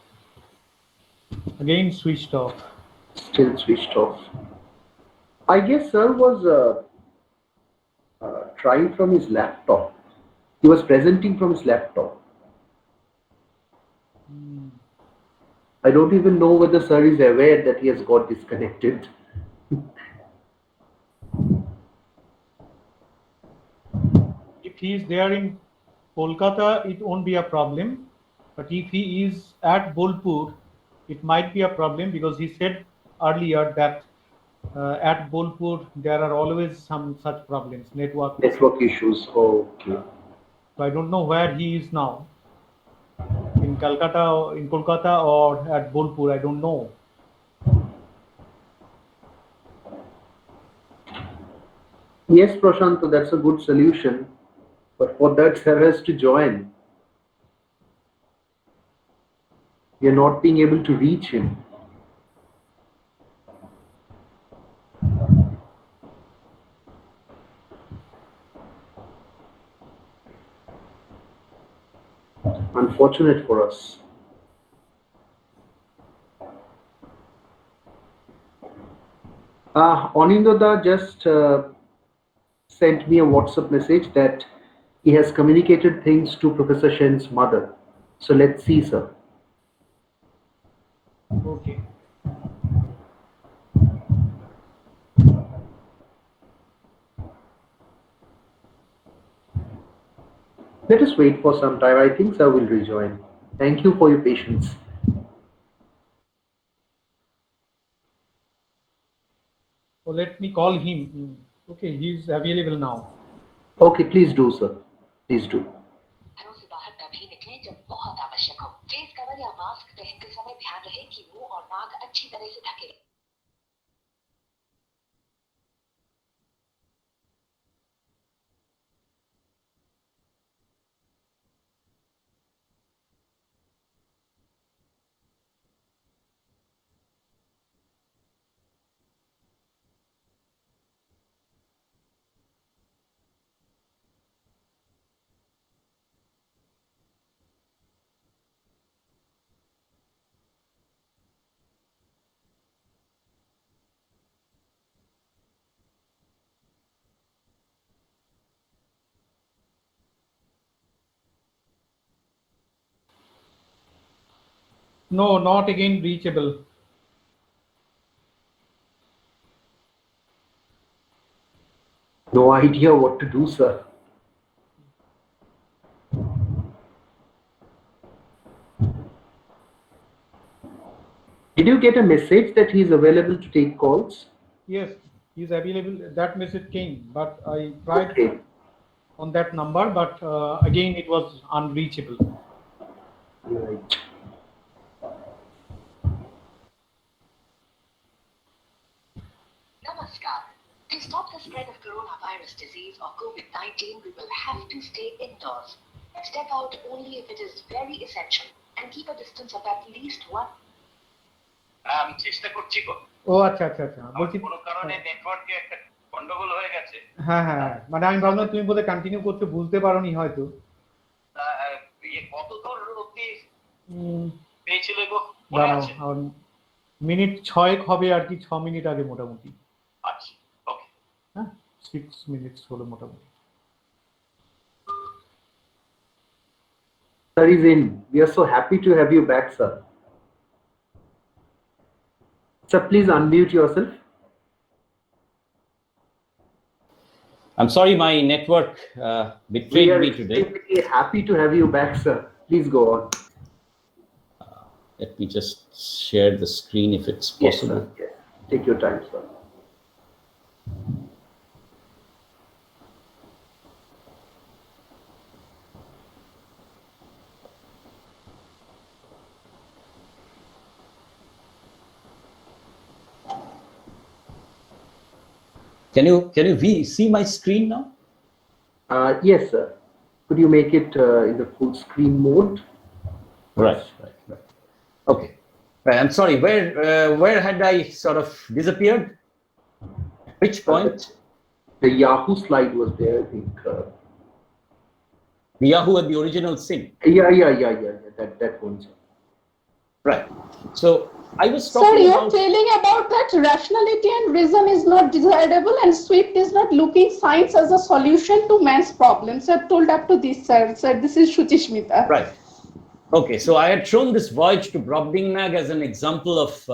Again switched off. Still switched off. I guess sir was trying from his laptop. He was presenting from his laptop. I don't even know whether sir is aware that he has got disconnected. If he is there in Kolkata, it won't be a problem. But if he is at Bolpur, it might be a problem because he said earlier that at Bolpur there are always some such problems, network. Network issues. Okay. So I don't know where he is now. In Kolkata or at Bolpur, I don't know. Yes, Prashant, that's a good solution. But for that, sir has to join. We are not being able to reach him. Unfortunate for us. Onindoda just sent me a WhatsApp message that he has communicated things to Professor Shen's mother. So let's see, sir. Okay. Let us wait for some time. I think sir will rejoin. Thank you for your patience. So let me call him. Okay, he's available now. Okay, please do, sir. Please do. घरों से बाहर तभी निकलें जब बहुत आवश्यक हो face cover या मास्क पहनते समय ध्यान रहे कि मुंह और नाक अच्छी तरह से ढके No, not again reachable. No idea what to do, sir. Did you get a message that he is available to take calls? Yes, he's available. That message came, but I tried Okay. on that number, but again it was unreachable. Right. Namaskar. To stop the spread of coronavirus disease or COVID-19, we will have to stay indoors. Step out only if it is very essential and keep a distance of at least 1. আমি চেষ্টা করছি গো ও আচ্ছা আচ্ছা আচ্ছা বলছি কোনো কারণে নেটওয়ার্কে একটা গন্ডগোল হয়ে গেছে হ্যাঁ হ্যাঁ মানে আমি ভাবলাম তুমি বোধহয় কন্টিনিউ করতে বুঝতে পারোনি হয়তো কত দূর অব্দি উম, পেয়েছিলে গো মনে দাঁড়াও আছে মিনিট 6 হবে আর কি 6 মিনিট আগে মোটামুটি আচ্ছা ওকে হ্যাঁ 6 মিনিটস হলো মোটামুটি Sir is in. We are so happy to have you back, sir. Sir, please unmute yourself. I'm sorry, my network We betrayed are me today. extremely happy to have you back, sir. Please go on. Let me just share the screen if it's Yes, possible. sir. Yes. Take your time, sir. Can you see my screen now? Yes, sir. Could you make it in the full screen mode? Right. Okay. Right, I'm sorry. Where had I sort of disappeared? Which point? The Yahoo slide was there, I think. The Yahoo and the original thing. Yeah. That one, sir. Right. So I was Sir, talking you're about. telling about that rationality and reason is not desirable and Swift is not looking science as a solution to man's problems. I've told up to this, sir. Sir, this is Shuchishmita. Right. Okay. So I had shown this voyage to Brobdingnag as an example of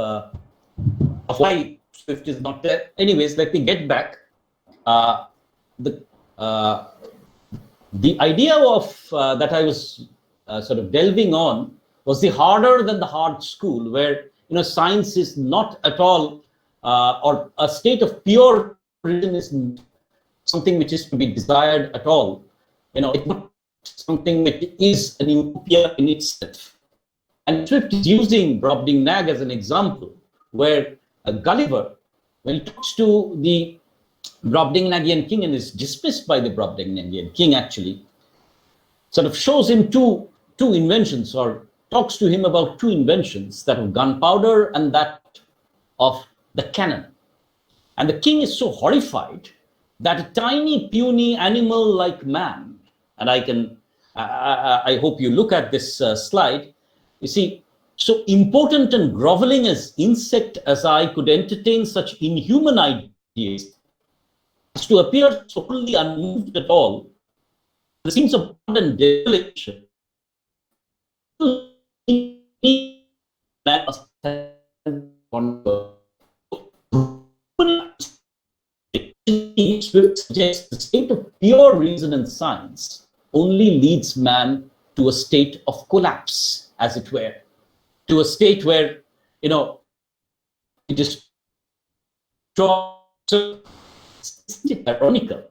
why Swift is not there. Anyways, let me get back. The idea of that I was sort of delving on was the harder than the hard school, where science is not at all, or a state of pure reason is something which is to be desired at all. It's not something that is an utopia in itself. And Swift is using Brobdingnag as an example, where Gulliver, when he talks to the Brobdingnagian king and is dismissed by the Brobdingnagian king, actually sort of shows him two inventions, or talks to him about two inventions, that of gunpowder and that of the cannon. And the king is so horrified that a tiny puny animal like man, and I hope you look at this slide, you see, so impotent and groveling as insect as I could entertain such inhuman ideas, as to appear so wholly unmoved at all, the scenes of blood and desolation, suggests the state of pure reason and science only leads man to a state of collapse, as it were, to a state where it is ironical.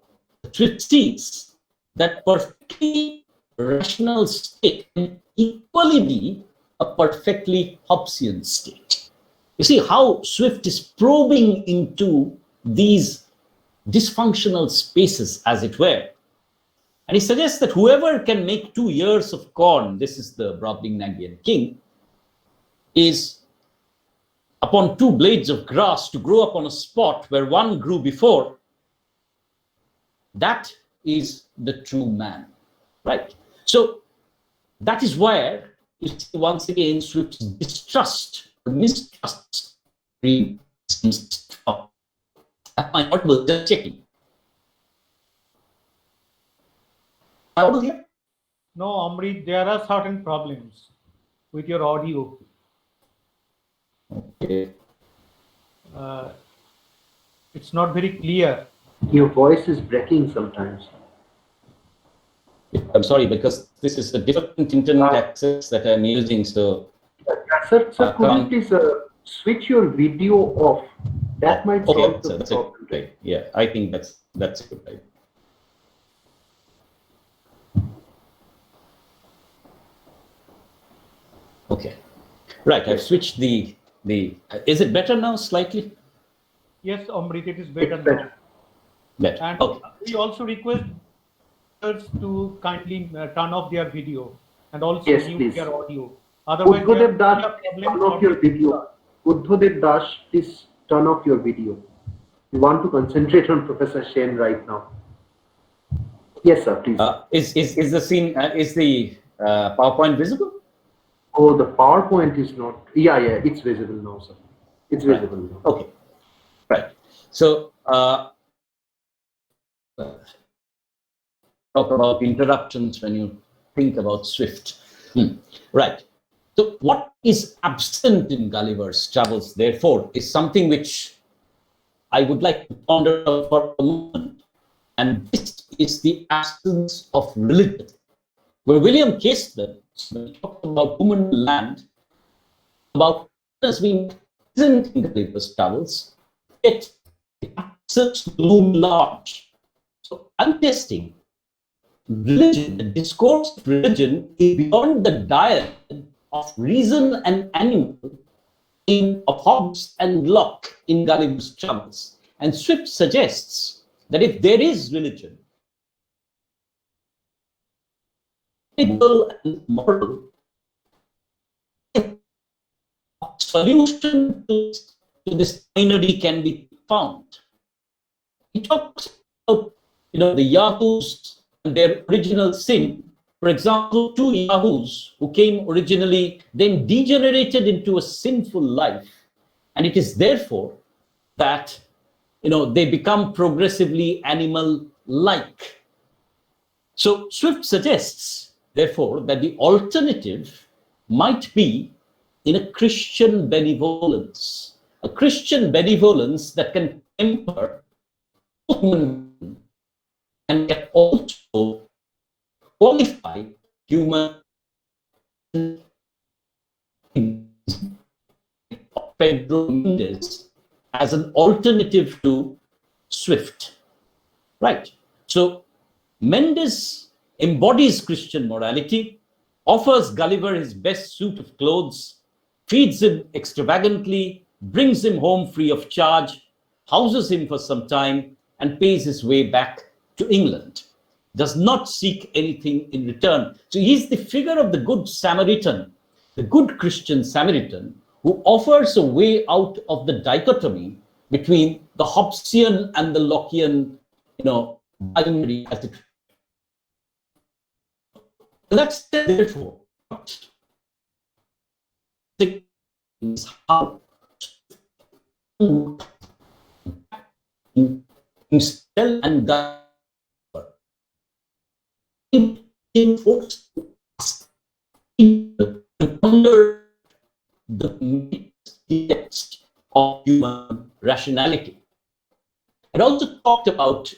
The truth is that perfectly rational state can equally be a perfectly Hobbesian state. You see how Swift is probing into these dysfunctional spaces, as it were. And he suggests that whoever can make 2 years of corn, this is the Brobdingnagian king, is upon 2 blades of grass to grow upon a spot where one grew before, that is the true man, right? So that is where you see once again Swift's distrust or mistrust. Am I audible? Just checking. Am I audible here? No, Amrit, there are certain problems with your audio. Okay. It's not very clear. Your voice is breaking sometimes. I'm sorry, because this is a different internet access that I'm using, so. Sir, could you please switch your video off? That might solve the that's problem. right. Yeah, I think that's a good idea. Okay, right. I've switched the. Is it better now? Slightly. Yes, Amrit, it is better It's better. now. Better. And Okay. we also request users to kindly turn off their video and also Yes, mute please. their audio. Otherwise, Uddhadev there Das, will be a turn problem off your video. Uddhadev Das, please turn off your video. We want to concentrate on Professor Shen right now. Yes, sir, please. Is the scene? Is the PowerPoint visible? Oh, the PowerPoint is not. Yeah, it's visible now, sir. It's Right. visible now. Okay. Right. So talk about interruptions when you think about Swift. Right. So what is absent in Gulliver's Travels, therefore, is something which I would like to ponder for a moment. And this is the absence of religion. Where William Casement, when he talked about human land, about as being present in Gulliver's Travels, yet the absence loom large. So I'm testing religion, the discourse of religion is beyond the dialogue of reason and animal of Hobbes and Locke in Gulliver's Travels. And Swift suggests that if there is religion, ethical and moral, a solution to this binary can be found. He talks about the Yahoos and their original sin. For example, two Yahoos who came originally, then degenerated into a sinful life. And it is therefore that they become progressively animal-like. So Swift suggests, therefore, that the alternative might be in a Christian benevolence that can temper human and can also qualify human Pedro Mendes as an alternative to Swift. Right. So Mendes embodies Christian morality, offers Gulliver his best suit of clothes, feeds him extravagantly, brings him home free of charge, houses him for some time, and pays his way back to England. Does not seek anything in return. So he's the figure of the good Samaritan, the good Christian Samaritan, who offers a way out of the dichotomy between the Hobbesian and the Lockean, binary as it. That's therefore is how Stel and Gulliver forced to ask to ponder the text of human rationality. It also talked about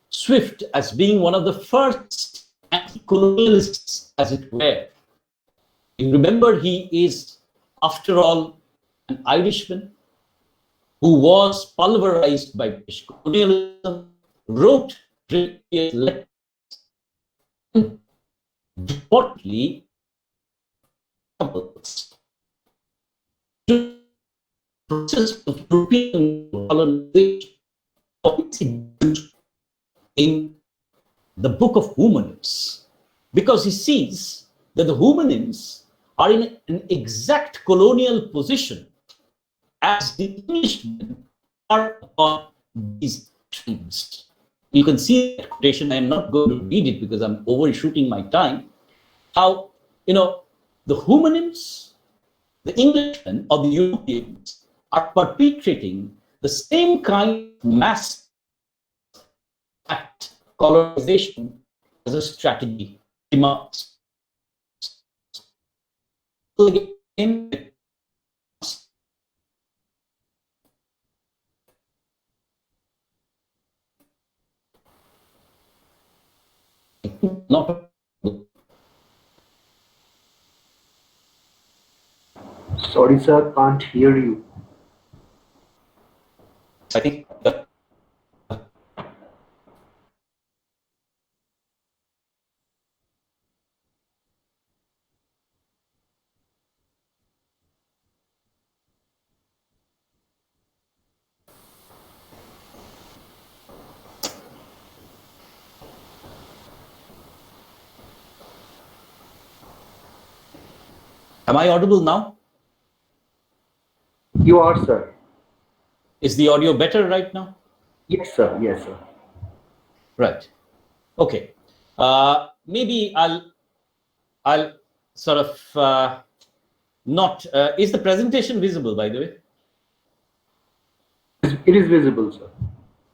Swift as being one of the first anti-colonialists, as it were. You remember, he is, after all, an Irishman who was pulverized by British colonialism, wrote letters, importantly, to process of European colonization in the Book of Homonyms, because he sees that the homonyms are in an exact colonial position as the Englishmen are upon these tribes. You can see that quotation. I am not going to read it because I'm overshooting my time. How, the homonyms, the Englishmen or the Europeans are perpetrating the same kind of mass act colonization as a strategy demands. So again, not Sorry, sir, can't hear you. I think that am I audible now? You are, sir. Is the audio better right now? Yes, sir. Yes, sir. Right. Okay. Maybe I'll sort of not. Is the presentation visible, by the way? It is visible, sir.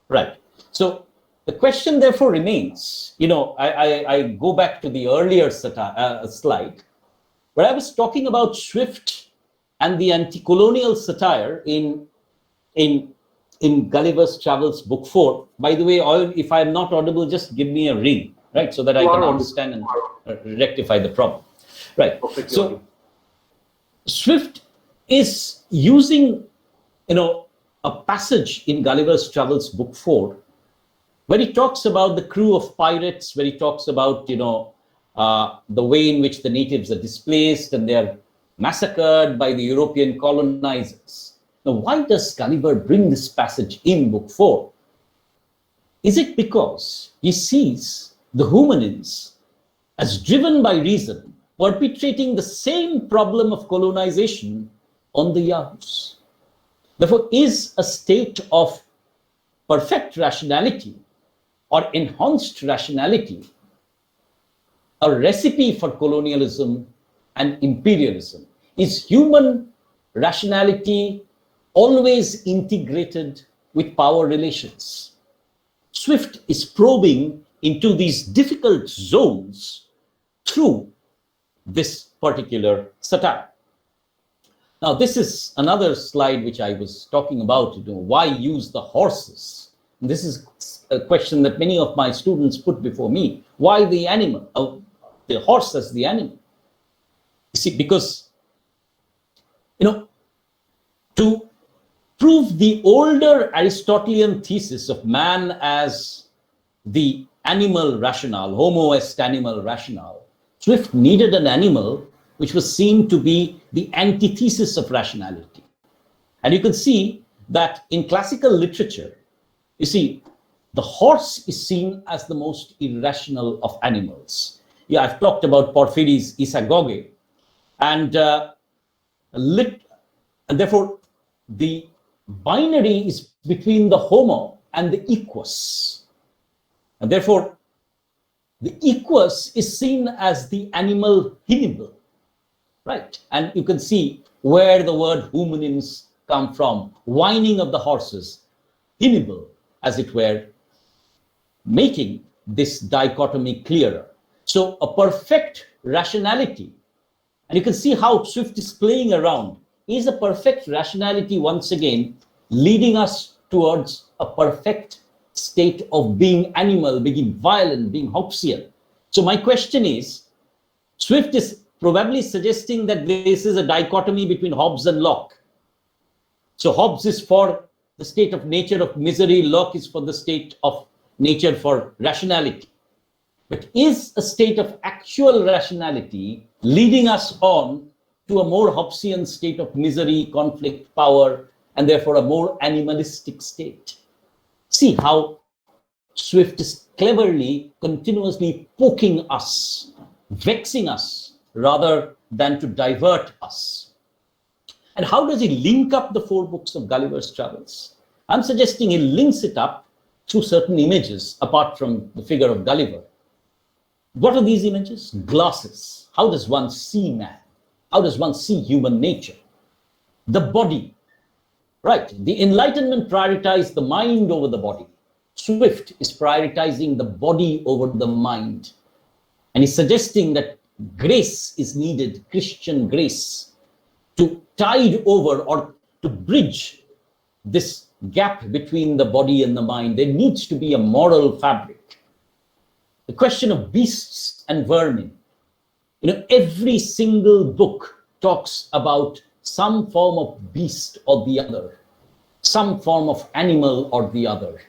Right. So The question therefore remains, I go back to the earlier slide, where I was talking about Swift and the anti-colonial satire in Gulliver's Travels, Book 4. By the way, if I'm not audible, just give me a ring, right, so that I can understand and rectify the problem. Right. So Swift is using, a passage in Gulliver's Travels, Book 4, where he talks about the crew of pirates, where he talks about, the way in which the natives are displaced and they're massacred by the European colonizers. Now, why does Gulliver bring this passage in Book 4? Is it because he sees the hominins as driven by reason, perpetrating the same problem of colonization on the Yahoos? Therefore, is a state of perfect rationality or enhanced rationality a recipe for colonialism and imperialism? Is human rationality always integrated with power relations? Swift is probing into these difficult zones through this particular satire. Now, this is another slide which I was talking about, why use the horses? And this is a question that many of my students put before me. Why the animal, the horse as the animal? You see, because, to prove the older Aristotelian thesis of man as the animal rationale, homo est animal rationale, Swift needed an animal which was seen to be the antithesis of rationality. And you can see that in classical literature, you see, the horse is seen as the most irrational of animals. Yeah, I've talked about Porphyry's Isagoge, and therefore the binary is between the homo and the equus. And therefore, the equus is seen as the animal hinible, right? And you can see where the word hominins come from, whining of the horses, hinible, as it were, making this dichotomy clearer. So a perfect rationality, and you can see how Swift is playing around, is a perfect rationality once again leading us towards a perfect state of being animal, being violent, being Hobbesian. So my question is, Swift is probably suggesting that this is a dichotomy between Hobbes and Locke. So Hobbes is for the state of nature of misery, Locke is for the state of nature for rationality. But is a state of actual rationality leading us on to a more Hobbesian state of misery, conflict, power, and therefore a more animalistic state? See how Swift is cleverly, continuously poking us, vexing us, rather than to divert us. And how does he link up the 4 books of Gulliver's Travels? I'm suggesting he links it up through certain images, apart from the figure of Gulliver. What are these images? Glasses. How does one see man? How does one see human nature? The body, right? The Enlightenment prioritized the mind over the body. Swift is prioritizing the body over the mind. And he's suggesting that grace is needed, Christian grace, to tide over or to bridge this gap between the body and the mind. There needs to be a moral fabric. The question of beasts and vermin. Every single book talks about some form of beast or the other, some form of animal or the other.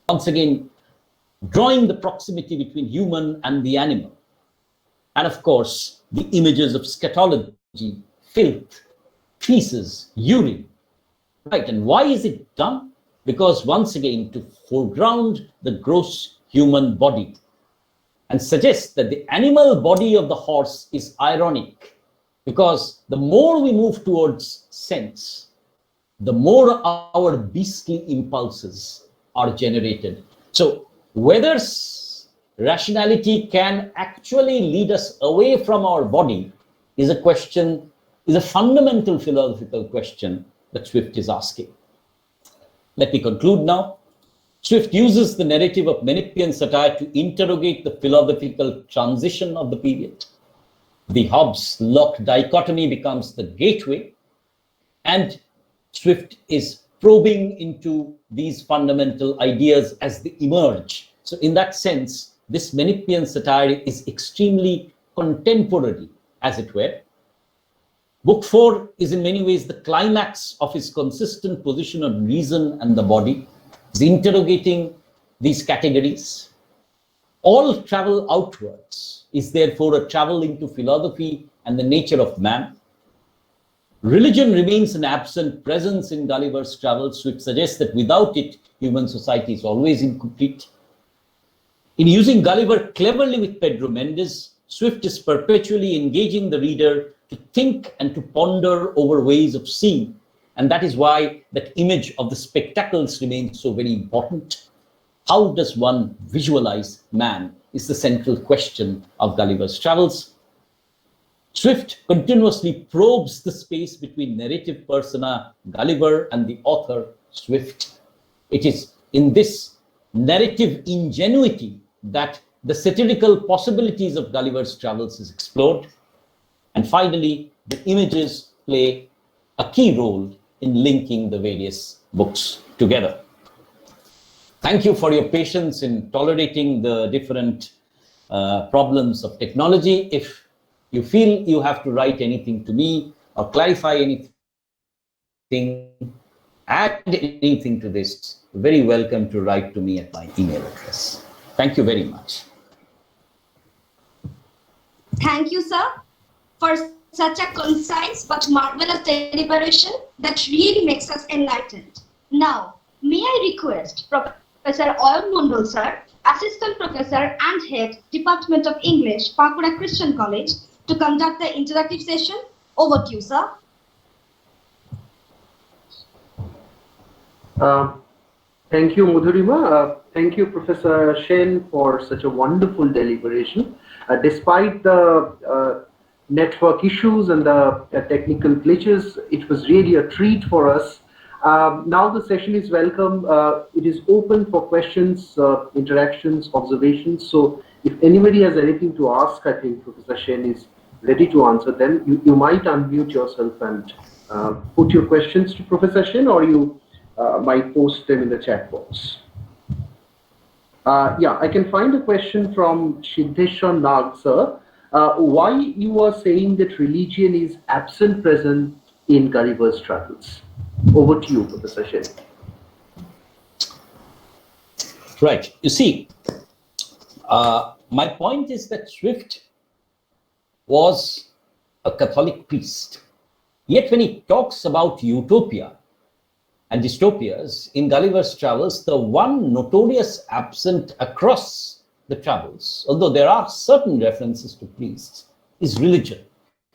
Once again, drawing the proximity between human and the animal. And of course, the images of scatology, filth, feces, urine. Right, and why is it done? Because once again, to foreground the gross human body and suggest that the animal body of the horse is ironic, because the more we move towards sense, the more our beastly impulses are generated. So whether rationality can actually lead us away from our body is a question, is a fundamental philosophical question that Swift is asking. Let me conclude now. Swift uses the narrative of Menippean satire to interrogate the philosophical transition of the period. The Hobbes-Locke dichotomy becomes the gateway, and Swift is probing into these fundamental ideas as they emerge. So in that sense, this Menippean satire is extremely contemporary, as it were. Book 4 is in many ways the climax of his consistent position on reason and the body. He's interrogating these categories. All travel outwards is therefore a travel into philosophy and the nature of man. Religion remains an absent presence in Gulliver's Travels, which suggests that without it, human society is always incomplete. In using Gulliver cleverly with Pedro Mendes, Swift is perpetually engaging the reader to think and to ponder over ways of seeing. And that is why that image of the spectacles remains so very important. How does one visualize man is the central question of Gulliver's Travels. Swift continuously probes the space between narrative persona Gulliver and the author Swift. It is in this narrative ingenuity that the satirical possibilities of Gulliver's Travels is explored. And finally, the images play a key role in linking the various books together. Thank you for your patience in tolerating the different problems of technology. If you feel you have to write anything to me or clarify anything, add anything to this, very welcome to write to me at my email address. Thank you very much. Thank you, sir, for such a concise but marvelous deliberation that really makes us enlightened. Now, may I request Professor Oyon Mondol, sir, Assistant Professor and Head, Department of English, Pakura Christian College, to conduct the interactive session. Over to you, sir. Thank you, Madhurima. Thank you, Professor Shen, for such a wonderful deliberation. Despite the network issues and the technical glitches, it was really a treat for us. Now the session is welcome. It is open for questions, interactions, observations. So if anybody has anything to ask, I think Professor Shen is ready to answer them. You might unmute yourself and put your questions to Professor Shen, or you might post them in the chat box. Yeah, I can find a question from Siddheshwar Nag, sir. Why you are saying that religion is absent present in Gulliver's Travels? Over to you, Professor Shen. Right. You see, my point is that Swift was a Catholic priest. Yet when he talks about utopia and dystopias in Gulliver's Travels, the one notorious absent across the travels, although there are certain references to priests, is religion.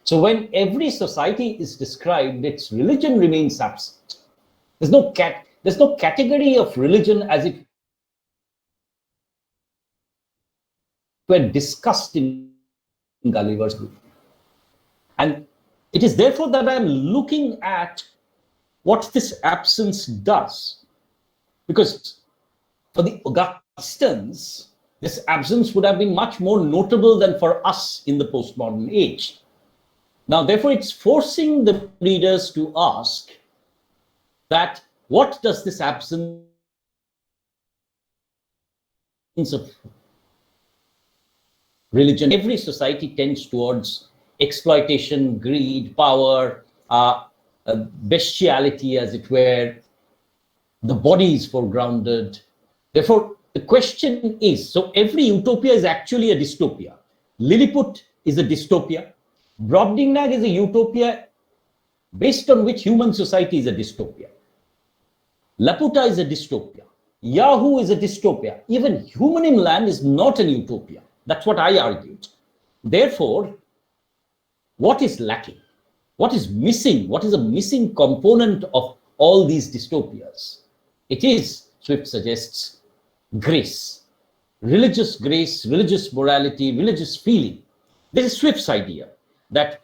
So when every society is described, its religion remains absent. There's no category of religion as it were discussed in Gulliver's book. And it is therefore that I'm looking at what this absence does. Because for the Augustans, this absence would have been much more notable than for us in the postmodern age. Now, therefore, it's forcing the readers to ask that what does this absence of religion, every society tends towards exploitation, greed, power, bestiality, as it were. The body is foregrounded. Therefore, the question is, so every utopia is actually a dystopia. Lilliput is a dystopia. Brobdingnag is a utopia based on which human society is a dystopia. Laputa is a dystopia. Yahoo is a dystopia. Even Humanim Land is not an utopia. That's what I argued. Therefore, what is lacking? What is missing? What is a missing component of all these dystopias? It is, Swift suggests, grace, religious morality, religious feeling. This is Swift's idea that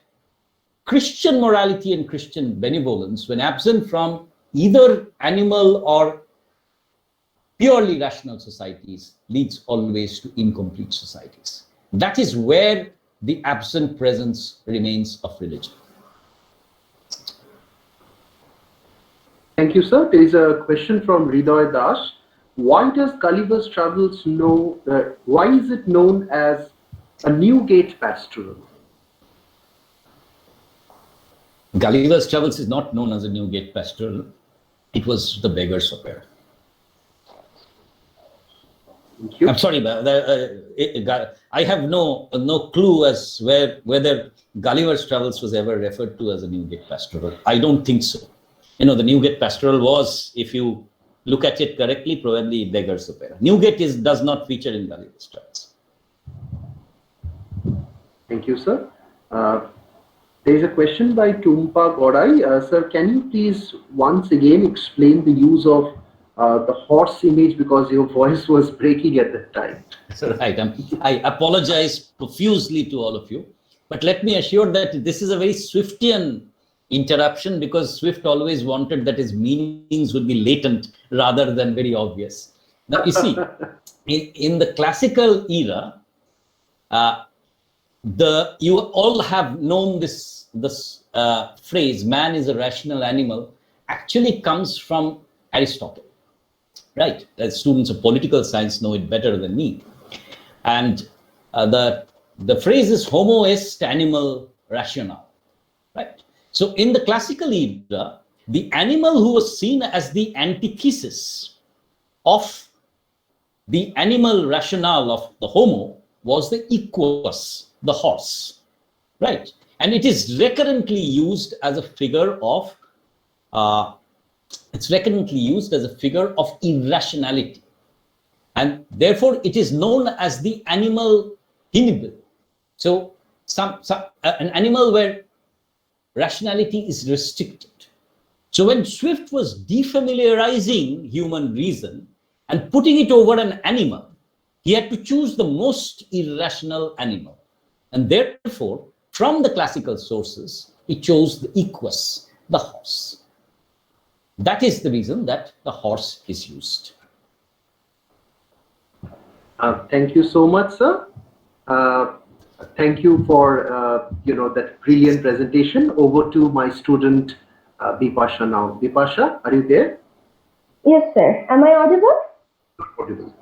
Christian morality and Christian benevolence, when absent from either animal or purely rational societies leads always to incomplete societies. That is where the absent presence remains of religion. Thank you, sir. There is a question from Hridoy Das. Why does Gulliver's Travels know? Why is it known as a Newgate pastoral? Gulliver's Travels is not known as a Newgate pastoral. It was the Beggar's Opera. Thank you. I'm sorry, but I have no clue as whether Gulliver's Travels was ever referred to as a Newgate pastoral. I don't think so. You know, the Newgate pastoral was, if you look at it correctly, probably Beggar's Opera. Newgate does not feature in Gulliver's Travels. Thank you, sir. There is a question by Tumpa Godai. Sir, can you please once again explain the use of the horse image, because your voice was breaking at that time? Right. I apologize profusely to all of you, but let me assure that this is a very Swiftian interruption, because Swift always wanted that his meanings would be latent rather than very obvious. Now, you see, in the classical era, you all have known this phrase, man is a rational animal, actually comes from Aristotle, right? As students of political science know it better than me. And the phrase is homo est animal rational, right? So in the classical era, the animal who was seen as the antithesis of the animal rationale of the homo was the equus, the horse, right? And it is recurrently used as a figure of irrationality, and therefore it is known as the animal hinibil. So an animal where rationality is restricted. So when Swift was defamiliarizing human reason and putting it over an animal, he had to choose the most irrational animal. And therefore, from the classical sources, he chose the equus, the horse. That is the reason that the horse is used. Thank you so much, sir. Thank you for that brilliant presentation. Over to my student Bipasha now. Bipasha, are you there? Yes, sir. Am I audible? Audible.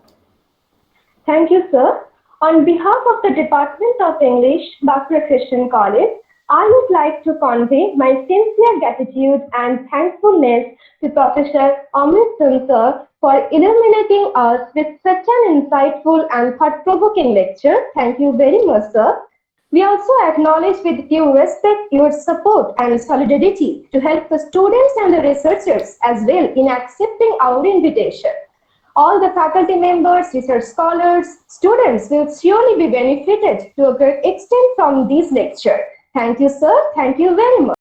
Thank you, sir. On behalf of the Department of English, Dr. Christian College, I would like to convey my sincere gratitude and thankfulness to Professor Amrit sir for illuminating us with such an insightful and thought-provoking lecture. Thank you very much, sir. We also acknowledge with due respect your support and solidarity to help the students and the researchers as well in accepting our invitation. All the faculty members, research scholars, students will surely be benefited to a great extent from this lecture. Thank you, sir. Thank you very much.